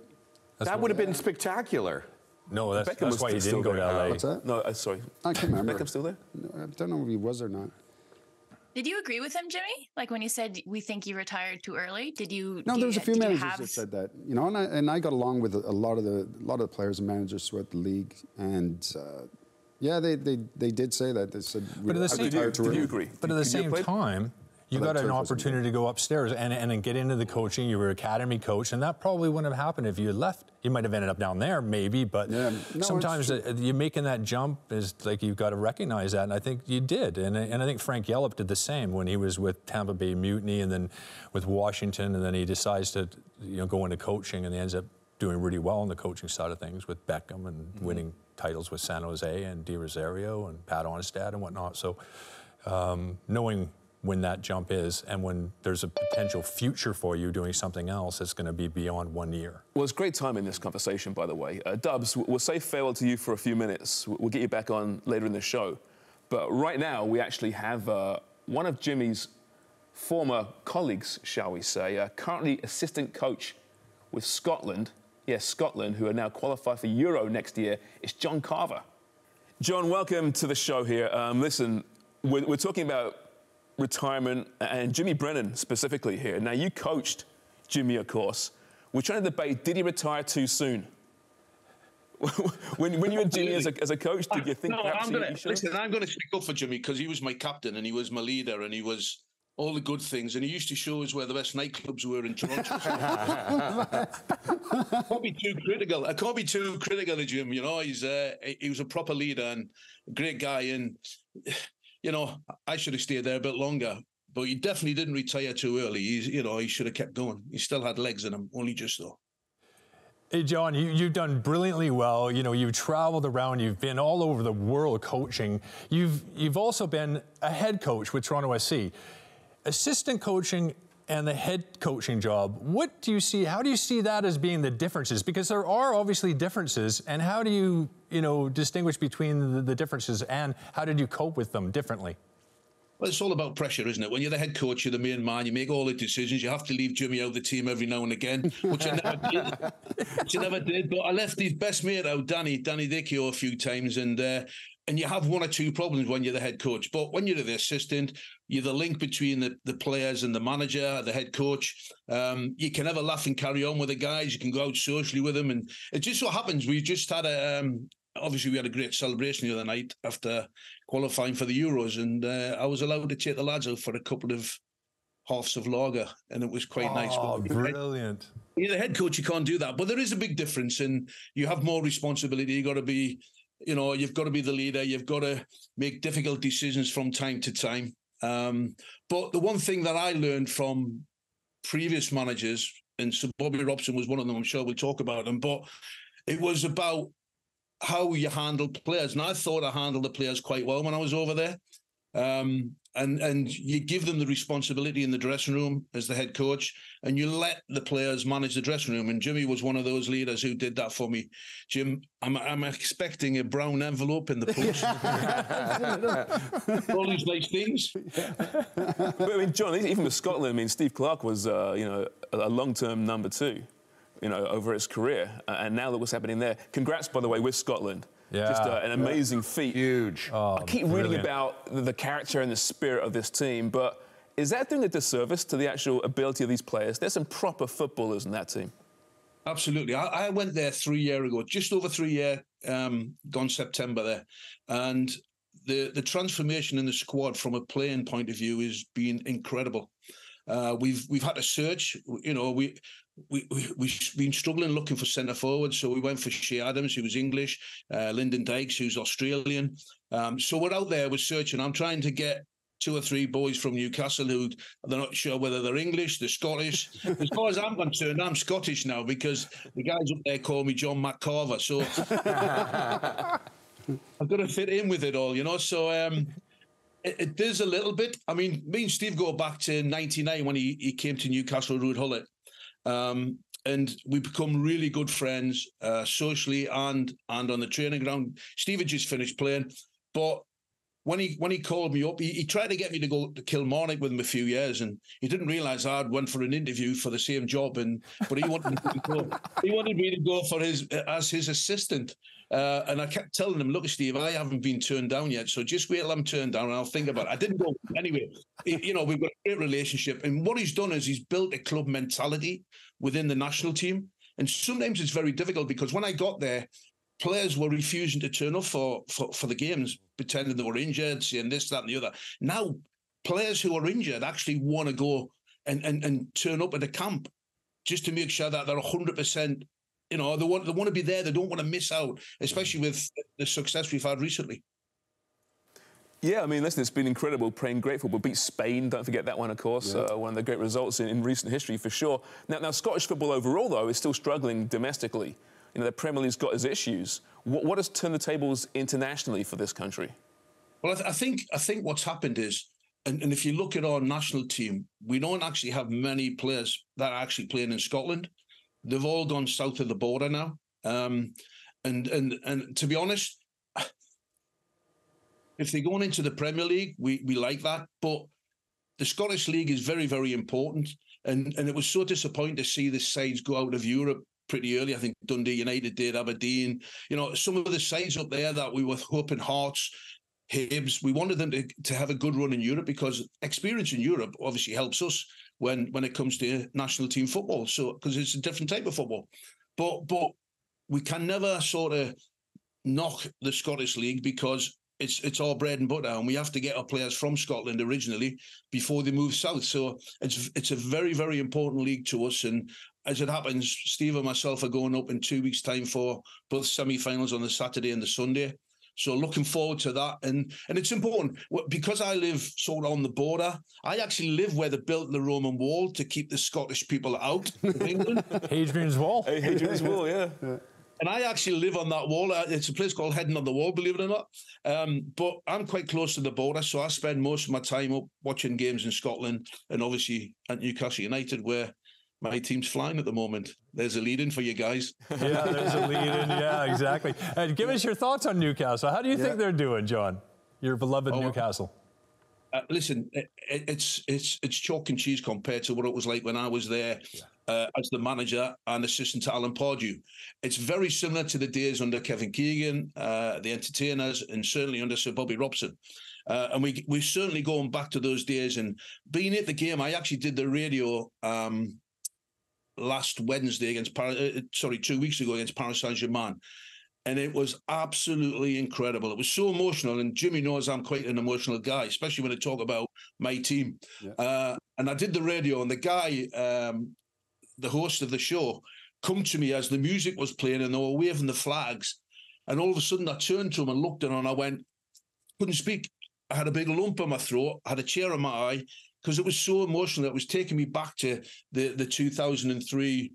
That would have been spectacular.
No, that's why he didn't go to L.A.
What's that?
No, sorry.
I can't remember.
Beckham's still there?
No, I don't know if he was or not.
Did you agree with him, Jimmy? Like when he said, we think you retired too early? Did you?
No, there was a few managers that said that. You know, and I got along with a lot of the players and managers throughout the league, and yeah, they did say that. They said,
but at the same time,
did you agree?
But at the same time, you got an opportunity to go upstairs and get into the coaching. You were academy coach, and that probably wouldn't have happened if you had left. You might have ended up down there, maybe, but
yeah, no,
sometimes you making that jump is like you've got to recognize that, and I think you did. And I think Frank Yallop did the same when he was with Tampa Bay Mutiny and then with Washington, and then he decides to go into coaching, and he ends up doing really well on the coaching side of things with Beckham and winning titles with San Jose and Di Rosario and Pat Onstad and whatnot. So knowing when that jump is and when there's a potential future for you doing something else, it's going to be beyond 1 year.
Well, it's great time in this conversation, by the way. Dubs, we'll say farewell to you for a few minutes. We'll get you back on later in the show. But right now, we actually have one of Jimmy's former colleagues, shall we say, currently assistant coach with Scotland. Yes, Scotland, who are now qualified for Euro next year. It's John Carver. John, welcome to the show here. Listen, we're talking about retirement, and Jimmy Brennan specifically here. Now, you coached Jimmy, of course. We're trying to debate, did he retire too soon? when you were Jimmy as a coach, did you think perhaps he should?
Listen, I'm going to stick up for Jimmy because he was my captain and he was my leader and he was all the good things, and he used to show us where the best nightclubs were in Toronto. I can't be too critical. I can't be too critical of Jim. You know, he was a proper leader and a great guy, and you know, I should have stayed there a bit longer, but he definitely didn't retire too early. He should have kept going. He still had legs in him, only just though.
Hey, John, you've done brilliantly well. You know, you've traveled around. You've been all over the world coaching. You've also been a head coach with Toronto SC. Assistant coaching and the head coaching job, what do you see? How do you see that as being the differences? Because there are obviously differences, and how do you, distinguish between the differences, and how did you cope with them differently?
Well, it's all about pressure, isn't it? When you're the head coach, you're the main man, you make all the decisions. You have to leave Jimmy out of the team every now and again, which I never did. But I left his best mate out, Danny Dicchio, a few times, and and you have one or two problems when you're the head coach. But when you're the assistant, you're the link between the players and the manager, the head coach. You can have a laugh and carry on with the guys. You can go out socially with them. And it just so happens we just had obviously we had a great celebration the other night after qualifying for the Euros. And I was allowed to take the lads out for a couple of halves of lager, and it was quite nice.
Oh, brilliant.
You're the head coach, you can't do that. But there is a big difference, and you have more responsibility. You've got to be, you've got to be the leader. You've got to make difficult decisions from time to time. But the one thing that I learned from previous managers, and so Bobby Robson was one of them, I'm sure we'll talk about them, but it was about how you handle players. And I thought I handled the players quite well when I was over there. And you give them the responsibility in the dressing room as the head coach, and you let the players manage the dressing room. And Jimmy was one of those leaders who did that for me. Jim, I'm expecting a brown envelope in the post. All these nice things.
But I mean, John, even with Scotland, I mean, Steve Clarke was, a long-term number 2, over his career. And now look what's happening there. Congrats, by the way, with Scotland.
Yeah,
just an amazing feat.
Huge.
I keep reading about the character and the spirit of this team, but is that doing a disservice to the actual ability of these players? There's some proper footballers in that team.
Absolutely. I went there 3 years ago, just over 3 years, gone September there. And the transformation in the squad from a playing point of view has been incredible. We've had to search, we've been struggling looking for centre forward, so we went for Shea Adams, who was English, Lyndon Dykes, who's Australian. So we're out there, we're searching. I'm trying to get 2 or 3 boys from Newcastle who they're not sure whether they're English, they're Scottish. As far as I'm concerned, I'm Scottish now because the guys up there call me John McCarver. So I've got to fit in with it all, So it does a little bit. I mean, me and Steve go back to 99 when he came to Newcastle Road Hullet. And we become really good friends socially and on the training ground. Steve had just finished playing, but when he called me up, he tried to get me to go to Kilmarnock with him a few years, and he didn't realise I'd went for an interview for the same job, but he wanted me to go. He wanted me to go for as his assistant. And I kept telling him, look, Steve, I haven't been turned down yet, so just wait till I'm turned down and I'll think about it. I didn't go. Anyway, we've got a great relationship. And what he's done is he's built a club mentality within the national team. And sometimes it's very difficult because when I got there, players were refusing to turn up for the games, pretending they were injured, saying this, that, and the other. Now, players who are injured actually want to go and turn up at the camp just to make sure that they're 100%. They want to be there. They don't want to miss out, especially with the success we've had recently.
Yeah, I mean, listen, it's been incredible playing great football. Beat Spain, don't forget that one, of course. Yeah. One of the great results in recent history, for sure. Now, Scottish football overall, though, is still struggling domestically. The Premier League's got its issues. What has turned the tables internationally for this country?
Well, I think what's happened is, and if you look at our national team, we don't actually have many players that are actually playing in Scotland. They've all gone south of the border now. And to be honest, if they're going into the Premier League, we like that. But the Scottish League is very, very important. And it was so disappointing to see the sides go out of Europe pretty early. I think Dundee United did, Aberdeen. Some of the sides up there that we were hoping, Hearts, Hibs, we wanted them to have a good run in Europe because experience in Europe obviously helps us when it comes to national team football. So because it's a different type of football, but we can never sort of knock the Scottish League because it's our bread and butter, and we have to get our players from Scotland originally before they move south. So it's a very, very important league to us. And as it happens, Steve and myself are going up in 2 weeks' time for both semi-finals on the Saturday and the Sunday. So looking forward to that. And it's important because I live sort of on the border. I actually live where they built the Roman wall to keep the Scottish people out of England.
Hadrian's Wall.
Hadrian's Wall, yeah.
And I actually live on that wall. It's a place called Heading on the Wall, believe it or not. But I'm quite close to the border, so I spend most of my time up watching games in Scotland and obviously at Newcastle United, where my team's flying at the moment. There's a lead-in for you guys.
Yeah, there's a lead-in. Yeah, exactly. And give us your thoughts on Newcastle. How do you think they're doing, John? Your beloved Newcastle.
Listen, it's chalk and cheese compared to what it was like when I was there as the manager and assistant to Alan Pardew. It's very similar to the days under Kevin Keegan, the entertainers, and certainly under Sir Bobby Robson. And we're certainly going back to those days. And being at the game, I actually did the radio last Wednesday against 2 weeks ago against Paris Saint-Germain. And it was absolutely incredible. It was so emotional. And Jimmy knows I'm quite an emotional guy, especially when I talk about my team. Yeah. And I did the radio, and the guy, the host of the show, come to me as the music was playing and they were waving the flags. And all of a sudden I turned to him and looked at him and I went, couldn't speak. I had a big lump in my throat. I had a tear in my eye because it was so emotional. It was taking me back to the 2003,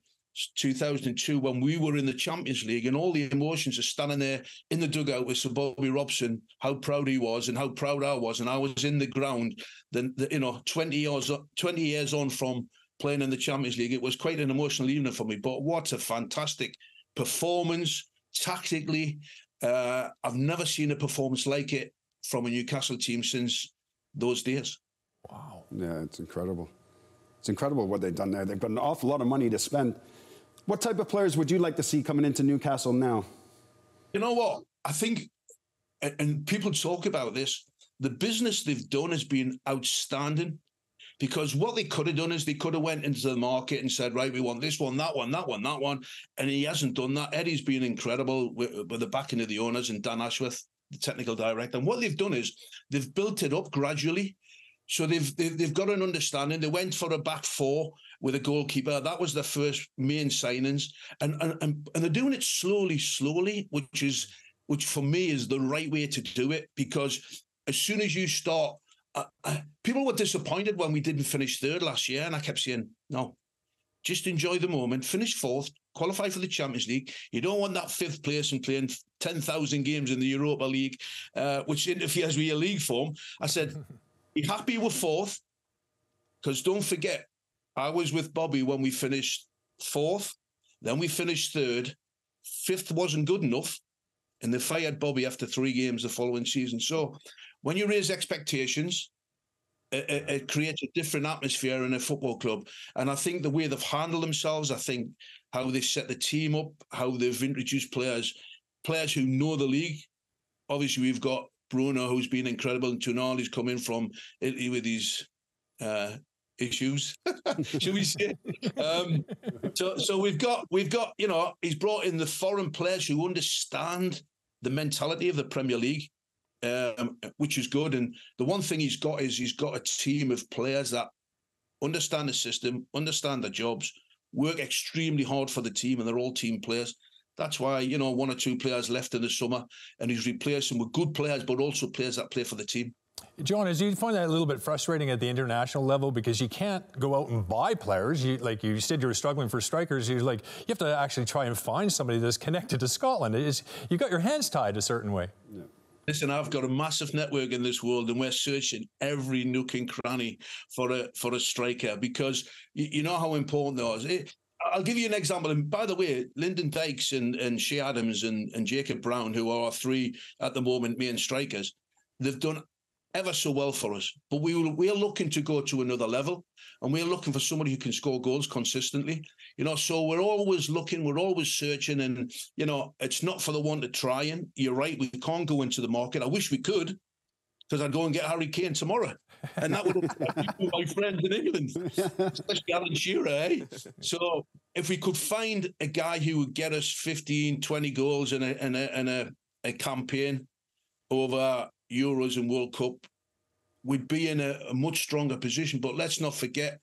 2002 when we were in the Champions League, and all the emotions of standing there in the dugout with Sir Bobby Robson, how proud he was and how proud I was. And I was in the ground, 20 years on from playing in the Champions League. It was quite an emotional evening for me. But what a fantastic performance tactically. I've never seen a performance like it from a Newcastle team since those days.
Wow. Yeah, it's incredible. It's incredible what they've done there. They've got an awful lot of money to spend. What type of players would you like to see coming into Newcastle now?
You know what? I think, and people talk about this, the business they've done has been outstanding, because what they could have done is they could have went into the market and said, right, we want this one, that one, that one, that one. And he hasn't done that. Eddie's been incredible with the backing of the owners and Dan Ashworth, the technical director. And what they've done is they've built it up gradually. So they've got an understanding. They went for a back four with a goalkeeper. That was their first main signings. And they're doing it slowly, which for me is the right way to do it, because as soon as you start, people were disappointed when we didn't finish third last year. And I kept saying, no, just enjoy the moment, finish fourth, qualify for the Champions League. You don't want that fifth place and playing 10,000 games in the Europa League, which interferes with your league form. I said, be happy with fourth, because don't forget, I was with Bobby when we finished fourth, then we finished third. Fifth wasn't good enough, and they fired Bobby after 3 games the following season. So when you raise expectations, it creates a different atmosphere in a football club. And I think the way they've handled themselves, I think how they set the team up, how they've introduced players who know the league. Obviously, we've got Bruno, who's been incredible, and Tonali's coming from Italy with his issues, should we say? So we've got, he's brought in the foreign players who understand the mentality of the Premier League, which is good. And the one thing he's got is he's got a team of players that understand the system, understand their jobs, work extremely hard for the team, and they're all team players. That's why, 1 or 2 players left in the summer, and he's replaced them with good players, but also players that play for the team.
John, do you find that a little bit frustrating at the international level, because you can't go out and buy players? Like you said, you were struggling for strikers. You have to actually try and find somebody that's connected to Scotland. You got your hands tied a certain way.
Yeah. Listen, I've got a massive network in this world, and we're searching every nook and cranny for a striker, because you know how important those are. I'll give you an example. And by the way, Lyndon Dykes and Shea Adams and Jacob Brown, who are our 3 at the moment main strikers, they've done ever so well for us. But we're looking to go to another level, and we're looking for somebody who can score goals consistently. So we're always looking, we're always searching, and it's not for the one to try. And you're right, we can't go into the market. I wish we could, because I'd go and get Harry Kane tomorrow. And that would have been my friends in England, especially Alan Shearer, eh? So if we could find a guy who would get us 15, 20 goals in a campaign over Euros and World Cup, we'd be in a much stronger position. But let's not forget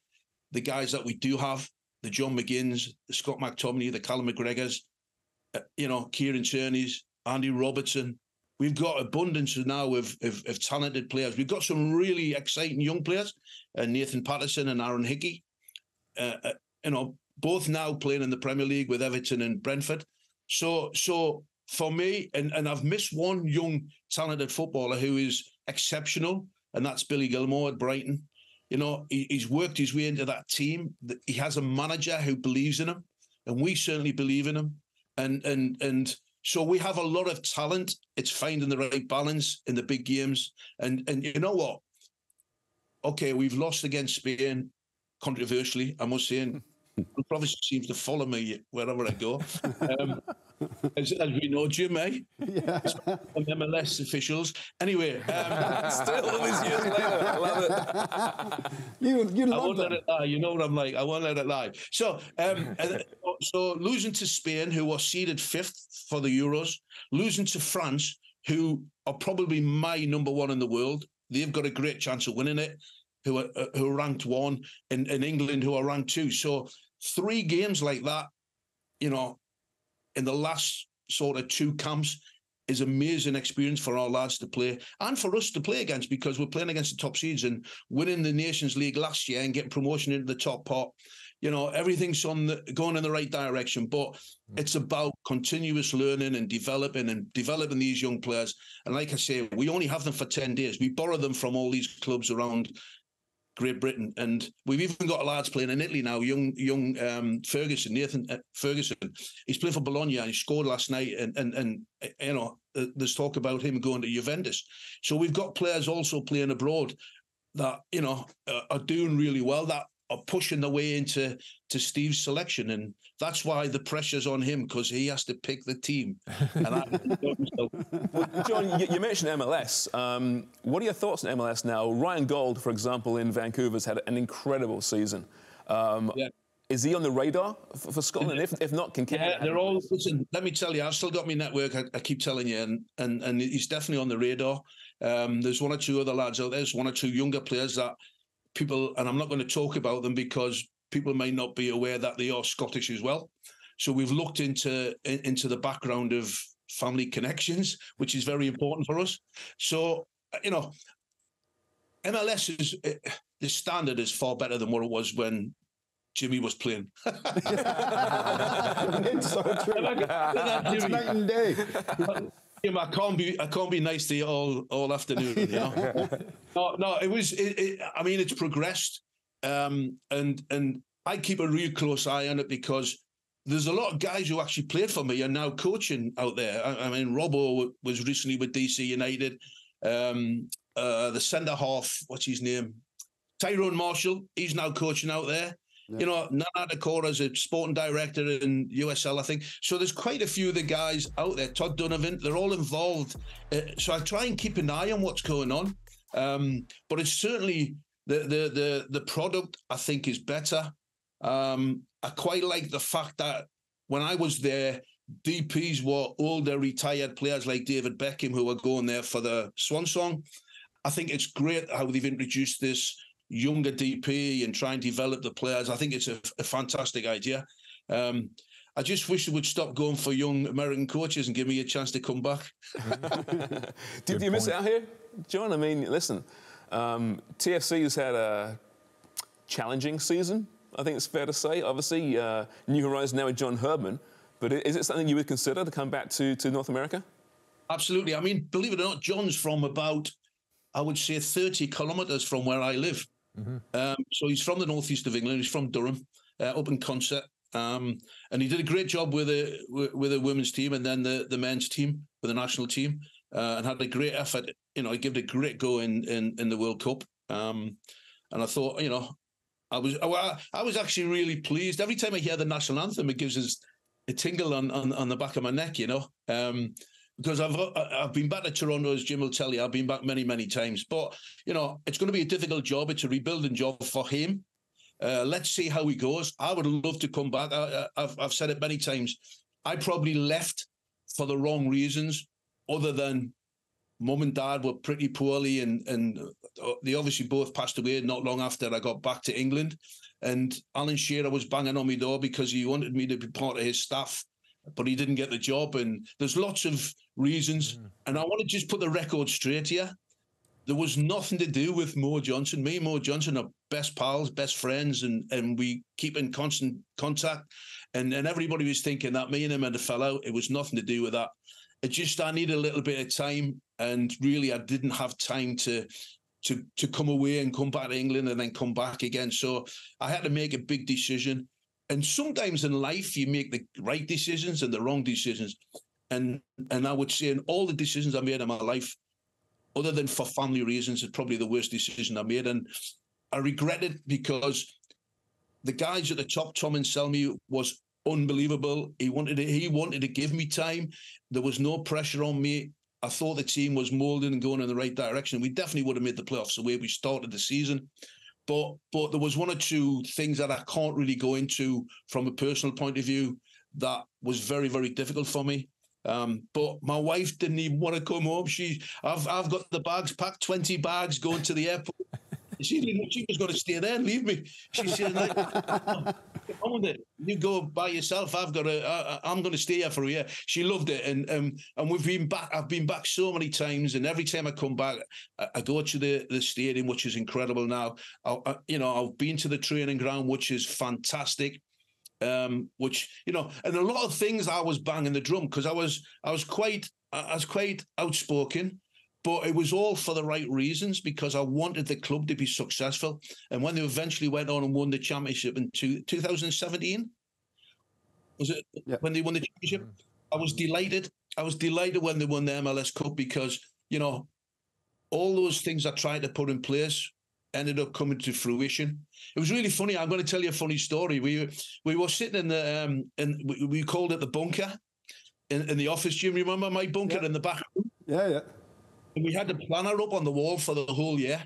the guys that we do have, the John McGinns, the Scott McTominay, the Callum McGregors, Kieran Tierney's, Andy Robertson. We've got abundance now of talented players. We've got some really exciting young players, Nathan Patterson and Aaron Hickey, both now playing in the Premier League with Everton and Brentford. So for me, and I've missed one young talented footballer who is exceptional, and that's Billy Gilmore at Brighton. He's worked his way into that team. He has a manager who believes in him, and we certainly believe in him. And so we have a lot of talent. It's finding the right balance in the big games. And you know what? Okay, we've lost against Spain, controversially, I must say. prophecy seems to follow me wherever I go. As we know, Jim, yeah. MLS officials. Anyway,
still all these years later, I love it.
You
I won't let it lie. You know what I'm like. I won't let it lie. So, so losing to Spain, who are seeded 5th for the Euros, losing to France, who are probably my number 1 in the world. They've got a great chance of winning it. Who are ranked 1, in England, who are ranked 2. So 3 games like that, you know, in the last sort of 2 camps is amazing experience for our lads to play and for us to play against, because we're playing against the top seeds and winning the Nations League last year and getting promotion into the top pot. You know, everything's going in the right direction, but it's about continuous learning and developing these young players. And like I say, we only have them for 10 days. We borrow them from all these clubs around Great Britain, and we've even got lads playing in Italy now. Young Ferguson, Nathan Ferguson. He's playing for Bologna. And he scored last night, and you know, there's talk about him going to Juventus. So we've got players also playing abroad that, you know, are doing really well, that are pushing their way into Steve's selection, and that's why the pressure's on him, because he has to pick the team. And
well, John, you mentioned MLS. What are your thoughts on MLS now? Ryan Gold, for example, in Vancouver's had an incredible season.
Yeah.
Is he on the radar for Scotland? If not, can Canada?
Yeah, they're all. Listen, let me tell you, I've still got my network. I keep telling you, and he's definitely on the radar. There's 1 or 2 other lads out there. There's 1 or 2 younger players that people, and I'm not going to talk about them because people may not be aware that they are Scottish as well. So we've looked into the background of family connections, which is very important for us. So, you know, MLS is, the standard is far better than what it was when Jimmy was playing.
It's so true. It's night and day.
I can't be nice to you all afternoon. You know? No. It was. I mean, it's progressed, and I keep a real close eye on it, because there's a lot of guys who actually played for me and now coaching out there. I mean, Robbo was recently with DC United. The centre half, what's his name? Tyrone Marshall. He's now coaching out there. Yeah. You know, Nana Decora is a sporting director in USL, I think. So there's quite a few of the guys out there. Todd Donovan, they're all involved. So I try and keep an eye on what's going on. But it's certainly the product, I think, is better. I quite like the fact that when I was there, DPs were older, retired players like David Beckham, who are going there for the Swan Song. I think it's great how they've introduced this younger DP and try and develop the players. I think it's a fantastic idea. I just wish they would stop going for young American coaches and give me a chance to come back.
Did you miss out here, John? I mean, listen, TFC's had a challenging season, I think it's fair to say. Obviously, New Horizons now with John Herdman. But is it something you would consider to come back to North America?
Absolutely. I mean, believe it or not, John's from about, I would say, 30 kilometres from where I live. Mm-hmm. So he's from the northeast of England. He's from Durham, up in Consett. And he did a great job with the women's team and then the men's team, with the national team, and had a great effort. You know, he gave it a great go in the World Cup. And I thought, you know, I was actually really pleased. Every time I hear the national anthem, it gives us a tingle on the back of my neck, you know. Because I've been back to Toronto, as Jim will tell you. I've been back many, many times. But, you know, it's going to be a difficult job. It's a rebuilding job for him. Let's see how he goes. I would love to come back. I've said it many times. I probably left for the wrong reasons, other than Mum and Dad were pretty poorly, and they obviously both passed away not long after I got back to England. And Alan Shearer was banging on my door because he wanted me to be part of his staff, but he didn't get the job. And there's lots of reasons. And I want to just put the record straight here. There was nothing to do with Mo Johnson. Me and Mo Johnson are best pals, best friends, and we keep in constant contact. And everybody was thinking that me and him had a fell out. It was nothing to do with that. It just, I needed a little bit of time, and really I didn't have time to come away and come back to England and then come back again. So I had to make a big decision. And sometimes in life you make the right decisions and the wrong decisions. And I would say in all the decisions I made in my life, other than for family reasons, it's probably the worst decision I made. And I regret it because the guys at the top, Tom Anselmi, was unbelievable. He wanted to give me time. There was no pressure on me. I thought the team was molding and going in the right direction. We definitely would have made the playoffs the way we started the season. But there was one or two things that I can't really go into from a personal point of view that was very, very difficult for me. But my wife didn't even want to come home. I've got the bags packed, 20 bags going to the airport. She was going to stay there and leave me. She said, like, "Come on, you go by yourself. I'm going to stay here for a year." She loved it, and we've been back. I've been back so many times, and every time I come back, I go to the stadium, which is incredible now. I've been to the training ground, which is fantastic. Which, and a lot of things I was banging the drum because I was quite outspoken. But it was all for the right reasons because I wanted the club to be successful. And when they eventually went on and won the championship in 2017, was it when they won the championship? I was delighted. I was delighted when they won the MLS Cup because, all those things I tried to put in place ended up coming to fruition. It was really funny. I'm going to tell you a funny story. We were sitting in the, we called it the bunker in the office. Jim, remember my bunker in the back room?
Yeah.
And we had the planner up on the wall for the whole year.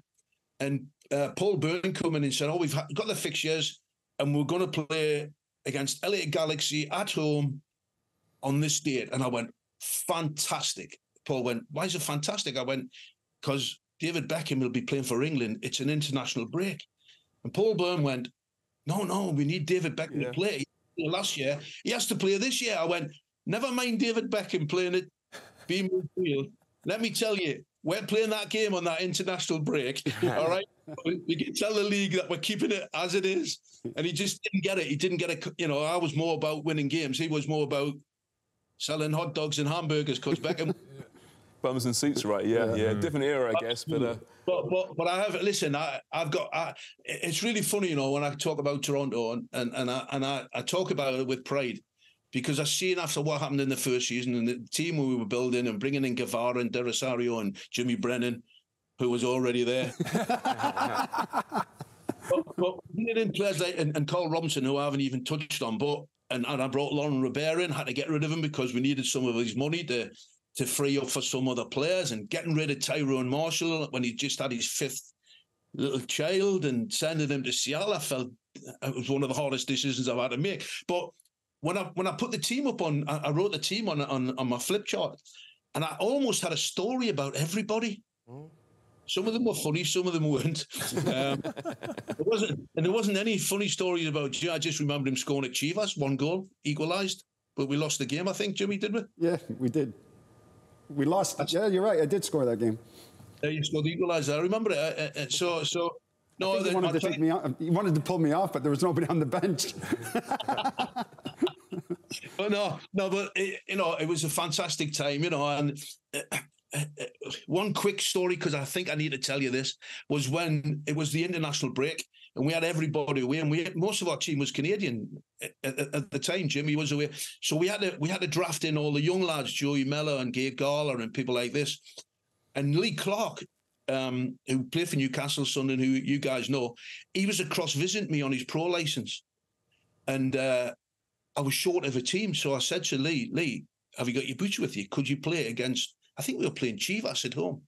And Paul Byrne come in and said, we've got the fixtures and we're going to play against LA Galaxy at home on this date. And I went, fantastic. Paul went, why is it fantastic? I went, because David Beckham will be playing for England. It's an international break. And Paul Byrne went, no, we need David Beckham to play. Last year, he has to play this year. I went, never mind David Beckham playing it, being midfield. Let me tell you, we're playing that game on that international break, all right? We can tell the league that we're keeping it as it is. And he just didn't get it. He didn't get it. I was more about winning games. He was more about selling hot dogs and hamburgers because Beckham...
Bums and seats, right? Yeah. Different era, I guess. But
I have... Listen, I've got... it's really funny, when I talk about Toronto and I talk about it with pride. Because I seen after what happened in the first season and the team we were building and bringing in Guevara and De Rosario and Jimmy Brennan, who was already there. but bringing in players like and Carl Robinson, who I haven't even touched on, and I brought Lauren Rivera in, had to get rid of him because we needed some of his money to free up for some other players, and getting rid of Tyrone Marshall when he just had his 5th little child and sending him to Seattle. I felt it was one of the hardest decisions I've had to make. But when I put the team up I wrote the team on my flip chart, and I almost had a story about everybody. Some of them were funny, some of them weren't. There wasn't any funny stories about you. I just remember him scoring at Chivas, 1 goal, equalised, but we lost the game. I think, Jimmy, did we?
Yeah, we did. We lost. Yeah, you're right. I did score that game.
Yeah, you scored the equaliser. I remember it. No,
he wanted to take me off. He wanted to pull me off, but there was nobody on the bench.
No, but it was a fantastic time, and one quick story, because I think I need to tell you this, was when it was the international break and we had everybody away, and most of our team was Canadian at the time. Jimmy was away, so we had to draft in all the young lads, Joey Mellor and Gabe Gala and people like this, and Lee Clark, who played for Newcastle Sunderland, who you guys know, he was across visiting me on his pro license, and I was short of a team, so I said to Lee, have you got your boots with you? Could you play against, I think we were playing Chivas at home.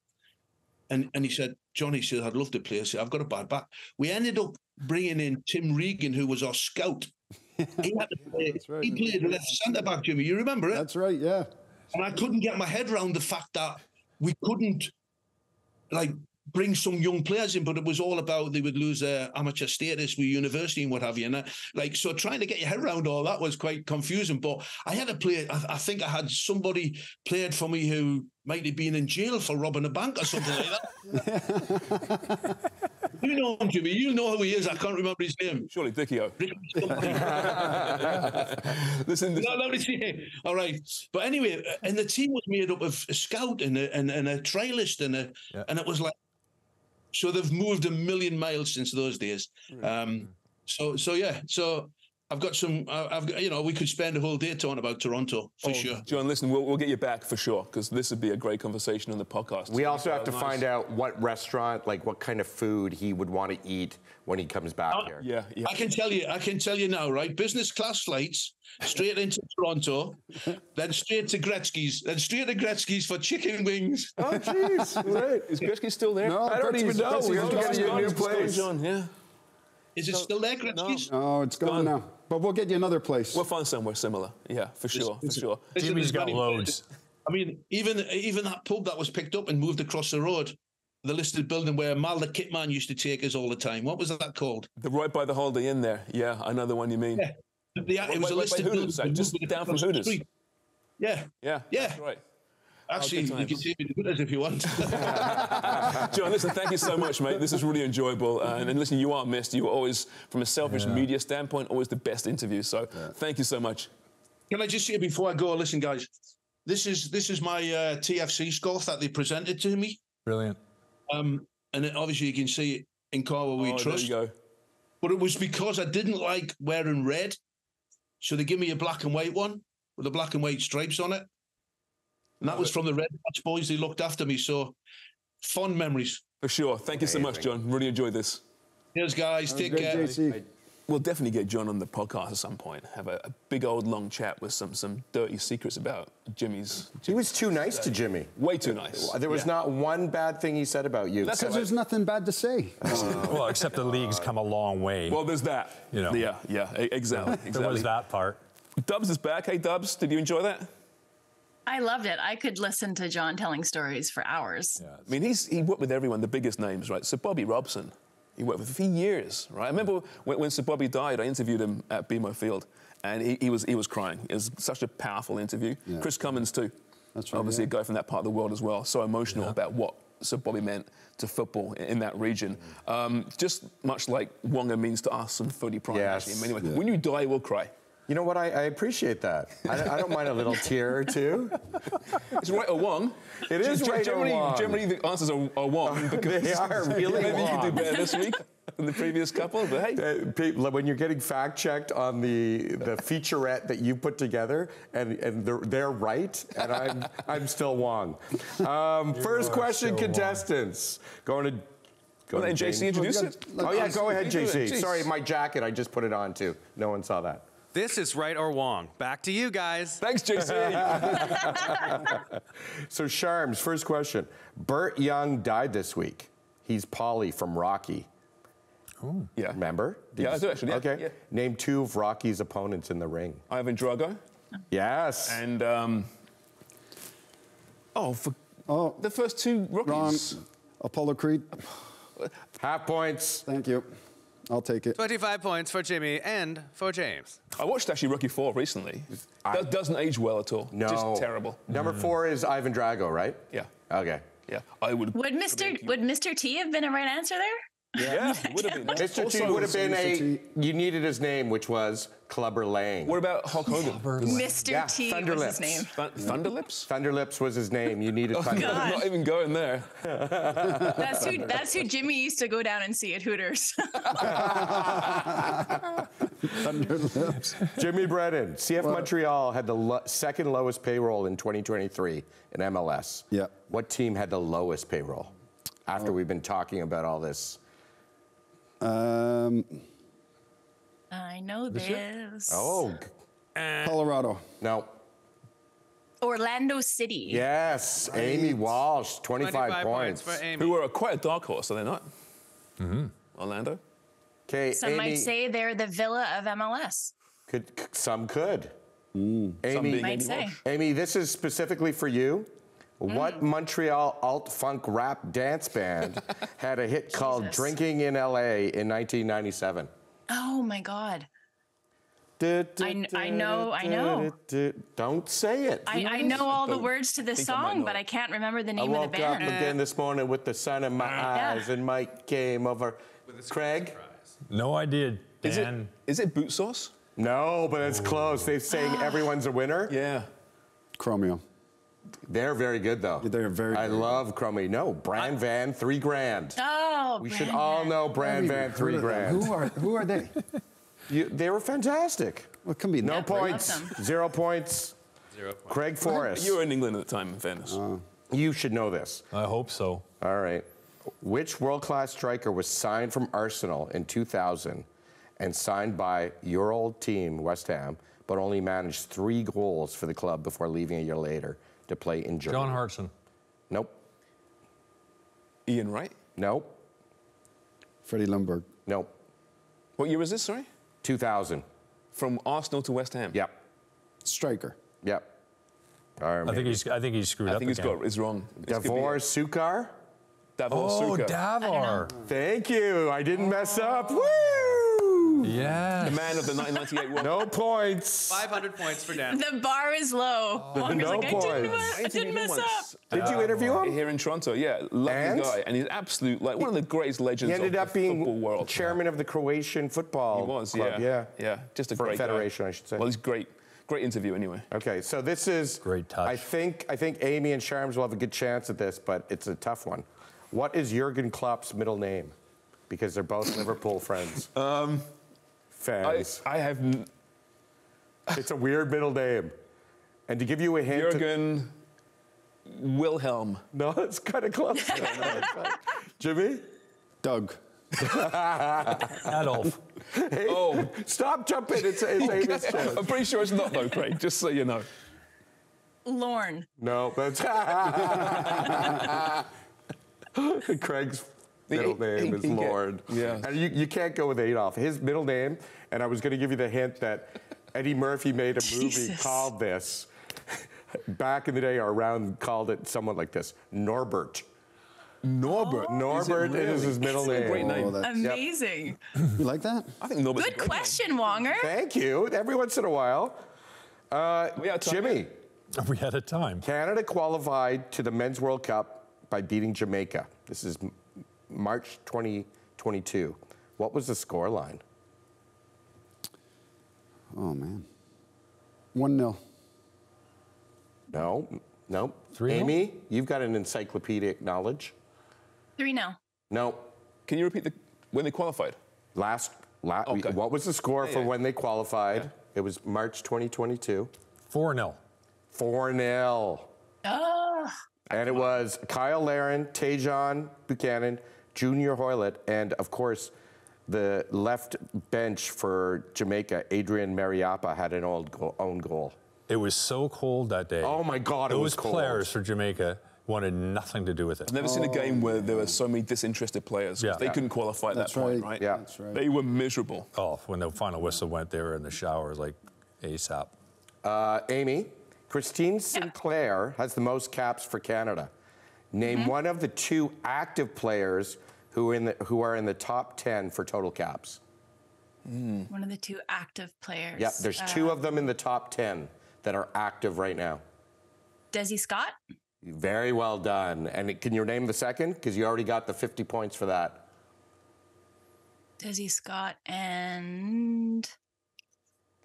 And he said, Johnny said, I'd love to play. I said, I've got a bad back. We ended up bringing in Tim Regan, who was our scout. He had to play. Right. He played left centre-back, Jimmy. You remember it?
That's right, yeah.
And I couldn't get my head around the fact that we couldn't, bring some young players in, but it was all about they would lose their amateur status with university and what have you. And so trying to get your head around all that was quite confusing. But I had to play. I think I had somebody played for me who might have been in jail for robbing a bank or something like that. You know him, Jimmy. You know who he is. I can't remember his name.
Surely Dicchio. Listen.
All right. But anyway, and the team was made up of a scout and a trialist and it was like. So they've moved 1,000,000 miles since those days. So I've got some. You know, we could spend a whole day talking about Toronto for sure.
John, listen, we'll get you back for sure, because this would be a great conversation on the podcast.
We also have to find out what restaurant, like what kind of food he would want to eat when he comes back here.
Yeah.
I can tell you now, right? Business class flights straight into Toronto, then straight to Gretzky's for chicken wings.
Oh, jeez. Right.
Is Gretzky still there?
No, I don't even know. We have to get you a new place.
John, yeah.
Is it still there, Gretzky's?
No, it's gone now. But we'll get you another place.
We'll find somewhere similar. Yeah, for sure.
Jimmy's got loads.
I mean, even that pub that was picked up and moved across the road, the listed building where Mal the Kitman used to take us all the time. What was that called?
The right by the Holiday Inn there. Yeah, I know the one you mean.
Yeah. It was a listed building.
Just down from Hooters.
Yeah.
That's right.
Actually, you can see me the Hooters if you want.
John, listen, thank you so much, mate. This is really enjoyable. And listen, you are missed. You are always, from a selfish media standpoint, always the best interview. So thank you so much.
Can I just say before I go, listen, guys, this is my TFC scarf that they presented to me.
Brilliant.
And obviously you can see it in Car Where We Trust.
There you go.
But it was because I didn't like wearing red. So they give me a black and white one with the black and white stripes on it. And that was from the Red Patch Boys. They looked after me. So fond memories.
For sure. Thank you so much, John. Really enjoyed this.
Cheers, guys. Take care.
JC.
We'll definitely get John on the podcast at some point. Have a big old long chat with some dirty secrets about Jimmy's.
He was too nice to Jimmy.
Way too nice.
There was not one bad thing he said about you.
Because there's nothing bad to say.
Well, except the league's come a long way.
Well, there's that.
You know.
Yeah, exactly.
There was that part.
Dubs is back. Hey, Dubs, did you enjoy that?
I loved it. I could listen to John telling stories for hours.
Yeah.
I mean, he worked with everyone, the biggest names, right? So Bobby Robson, he worked with for years, right? I remember when Sir Bobby died, I interviewed him at BMO Field, and he was crying. It was such a powerful interview. Yeah. Chris Cummins, too.
That's right.
Obviously, a guy from that part of the world as well. So emotional about what Sir Bobby meant to football in that region. Just much like Wonga means to us and FOOTY Prime, actually, in many ways. When you die, we'll cry.
You know what? I appreciate that. I don't mind a little tear or two.
It's right or wrong.
It is right or wrong.
Generally, the answers are wrong. Because
they are really
maybe
wrong.
you could do better this week than the previous couple, but hey.
When you're getting fact-checked on the featurette that you put together, and they're right, and I'm still wrong. First question, contestants. Go ahead,
JC, introduce it.
Oh, yeah, go ahead, JC. Sorry, my jacket, I just put it on, too. No one saw that.
This is right or wrong. Back to you guys.
Thanks, JC.
So, Sharms, first question. Burt Young died this week. He's Paulie from Rocky.
Oh.
Yeah. Remember?
Yeah, I do actually. Yeah.
Okay.
Yeah.
Name two of Rocky's opponents in the ring.
Ivan Drago.
Yes.
And, the first two Rockies.
Wrong. Apollo Creed.
Half points.
Thank you. I'll take it.
25 points for Jimmy and for James.
I watched actually Rocky IV recently. That doesn't age well at all.
No.
Just terrible.
Number 4 is Ivan Drago, right?
Yeah.
Okay.
Yeah. I would.
Would Mr. T have been a right answer there?
Yeah, would have been.
Mr. T would have been you needed his name, which was Clubber Lang.
What about Hulk Hogan?
Mr. T was his name.
Thunderlips?
Thunderlips was his name. You needed Thunderlips.
God.
Not even going there.
That's who Jimmy used to go down and see at Hooters.
Thunderlips.
Jimmy Brennan. CF Montreal had the second lowest payroll in 2023 in MLS.
Yeah.
What team had the lowest payroll? After we've been talking about all this.
I know this.
Oh.
Colorado.
No.
Orlando City.
Yes. Right. Amy Walsh, 25 points.
For Amy.
Who are quite a dark horse, are they not? Mm-hmm. Orlando.
Okay.
Some might say they're the Villa of MLS.
Some could.
Amy might say.
Amy, this is specifically for you. What Montreal alt-funk rap dance band had a hit called Drinking in L.A. in 1997?
Oh, my God. I know.
Don't say it.
I know all the words to this song, but I can't remember the name of the band.
I woke up again this morning with the sun in my eyes, and Mike came over. Craig?
No idea, Dan.
Is it Boot Sauce?
No, but it's close. They sang Everyone's a Winner.
Yeah.
Chromeo.
They're very good, though.
They're very
I
good.
love Chromie. No, Bran Van, $3 grand.
Oh,
we should all know Bran Van, $3 grand.
Who are they?
They were fantastic.
Well, it can be
No points.
Love them.
0 points.
0 points.
Craig Forrest.
You were in England at the time, in fairness.
You should know this.
I hope so.
All right. Which world-class striker was signed from Arsenal in 2000 and signed by your old team, West Ham, but only managed 3 goals for the club before leaving a year later to play in Germany?
John Hartson.
Nope.
Ian Wright?
Nope.
Freddie Lundberg.
Nope.
What year was this, sorry?
2000.
From Arsenal to West Ham?
Yep.
Striker.
Yep. Or
I think he's screwed up.
I think he's wrong.
Davor Sukar.
Davor
Oh,
Suker.
Davor.
Thank you. I didn't mess up. Woo!
Yeah.
The man of the 1998 World
No points.
500 points for Dan.
The bar is low. Walker's
No
like,
points.
I didn't mess up.
Did you interview him?
Here in Toronto, yeah, lovely
And?
guy, and he's absolute like one of the greatest legends
He ended
of
up
the football
being
world.
chairman of the Croatian football
He was,
club.
yeah, just a
For
great
federation,
guy.
I should say.
Well, he's great interview anyway.
Okay, so this is
Great touch.
I think Amy and Sharms will have a good chance at this, but it's a tough one. What is Jurgen Klopp's middle name? Because they're both Liverpool friends. Fans.
I have
It's a weird middle name. And to give you a hint,
Jurgen Wilhelm.
no, it's kind of close. Jimmy?
Doug.
Adolf.
Hey,
Oh.
stop jumping! It's Amy's chance.
I'm pretty sure it's not though, Craig. Just so you know.
Lorne.
No, that's Craig's middle name is Lord.
yeah.
And you can't go with Adolf. His middle name, and I was going to give you the hint that Eddie Murphy made a movie
Jesus.
called this. Back in the day, or around, called it somewhat like this: Norbert.
Norbert.
Norbert is his middle name.
Great name.
Oh, that's,
Amazing.
you like that?
I think Norbert's a
Good
great
question, Wonger.
Thank you. Every once in a while.
We out of time
Jimmy,
yet?
We had a time.
Canada qualified to the Men's World Cup by beating Jamaica. This is March 2022. What was the score line?
Oh, man. 1-0.
No.
3-0?
Amy, you've got an encyclopedic knowledge.
3-0.
No.
Can you repeat when they qualified?
Okay. What was the score for
yeah.
when they qualified? It was March 2022.
4-0.
4-0.
Oh.
And it was Kyle Larin, Tajon Buchanan, Junior Hoylett, and of course, the left bench for Jamaica, Adrian Mariappa, had an own goal.
It was so cold that day.
Oh my God, it was
Those
cold.
players for Jamaica wanted nothing to do with it.
I've never seen a game where there were so many disinterested players. 'Cause
Yeah.
They couldn't qualify at
That's
that point,
right.
right?
Yeah.
That's right.
They were miserable.
Oh, when the final whistle went, they were in the shower like ASAP.
Amy, Christine Sinclair has the most caps for Canada. Name one of the 2 active players who are in the top 10 for total caps.
One of the 2 active players.
Yep, there's 2 of them in the top 10 that are active right now.
Desi Scott?
Very well done. And can you name the second? Because you already got the 50 points for that.
Desi Scott and...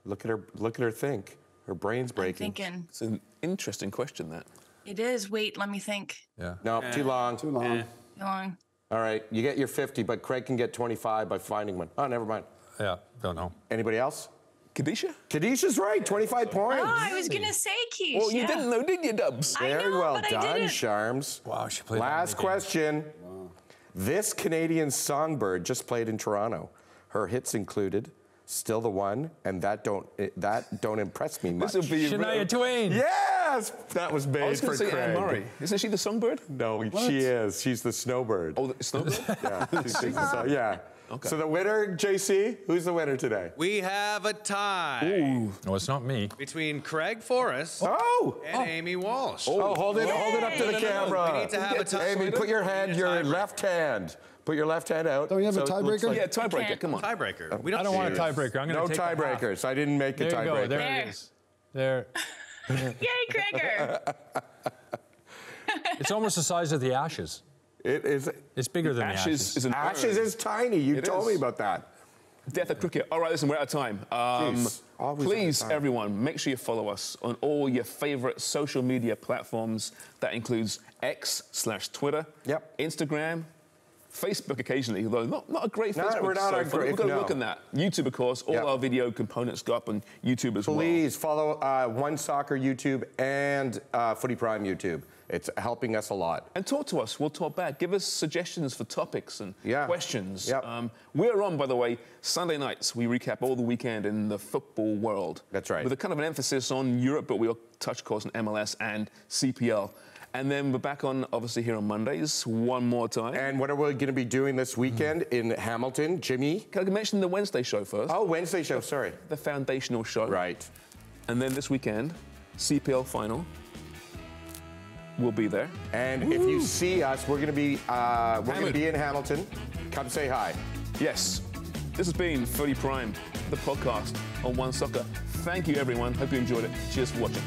Look at her think. Her brain's
I'm
breaking.
thinking.
It's an interesting question, that.
It is. Wait, let me think.
Yeah.
No, too long.
Too long.
Too long.
All right, you get your 50, but Craig can get 25 by finding one. Oh, never mind.
Yeah, don't know.
Anybody else?
Kadisha?
Kadisha's right, 25 points.
Oh, I was going to say Quiche.
Well, you
yeah.
didn't know, did you, Dubs?
I
Very
know,
well
but I
done,
didn't.
Charms.
Wow, she played
Last
that many games.
question. This Canadian songbird just played in Toronto. Her hits included Still the One and That Don't Impress Me Much.
This will be
Shania Twain.
Yes! That was
I
made
was
for
going to say
Craig.
Anne Murray. Isn't she the songbird?
No, she is. She's the snowbird.
Oh, the snowbird?
Yeah. Yeah.
Okay.
So the winner, JC, who's the winner today?
We have a tie
No, it's not me.
between Craig Forrest
Oh!
and Amy Walsh.
Oh, hold it up to the
No,
camera.
we need to have a tie.
Amy, put your hand, your
Tiebreaker.
left hand. Put your left hand out.
Don't you have a
So it looks
tiebreaker?
Yeah, tiebreaker,
can't.
come on.
Tiebreaker. We
I don't want a tiebreaker. I'm going to
No
take the half.
tiebreakers. I didn't make a
There you go.
tiebreaker.
There
There.
it is. There.
Yay, Craiger.
It's almost the size of the Ashes.
It is.
It's bigger than
Ashes
the
is an
Ashes is tiny. You
It
told
is.
me about that.
Death of cricket. All right, listen, we're out of time.
Jeez, always
Please,
out of time.
everyone, make sure you follow us on all your favorite social media platforms. That includes X/Twitter,
Yep.
Instagram, Facebook occasionally, though not a great Facebook.
We're not
so
a great.
We've got to
no.
look at that. YouTube, of course. All our video components go up on YouTube as well.
Please follow One Soccer YouTube and Footy Prime YouTube. It's helping us a lot.
And talk to us. We'll talk back. Give us suggestions for topics and questions.
Yep.
We're on, by the way, Sunday nights. We recap all the weekend in the football world.
That's right.
With a kind of an emphasis on Europe, but we'll touch, of course, on MLS and CPL. And then we're back on, obviously, here on Mondays one more time.
And what are we going to be doing this weekend in Hamilton, Jimmy?
Can I mention the Wednesday show first?
Oh, Wednesday show, sorry.
The foundational show.
Right.
And then this weekend, CPL final. We'll be there.
And if you see us, we're going to be in Hamilton. Come say hi.
Yes. This has been FOOTY Prime, the podcast on One Soccer. Thank you, everyone. Hope you enjoyed it. Cheers for watching.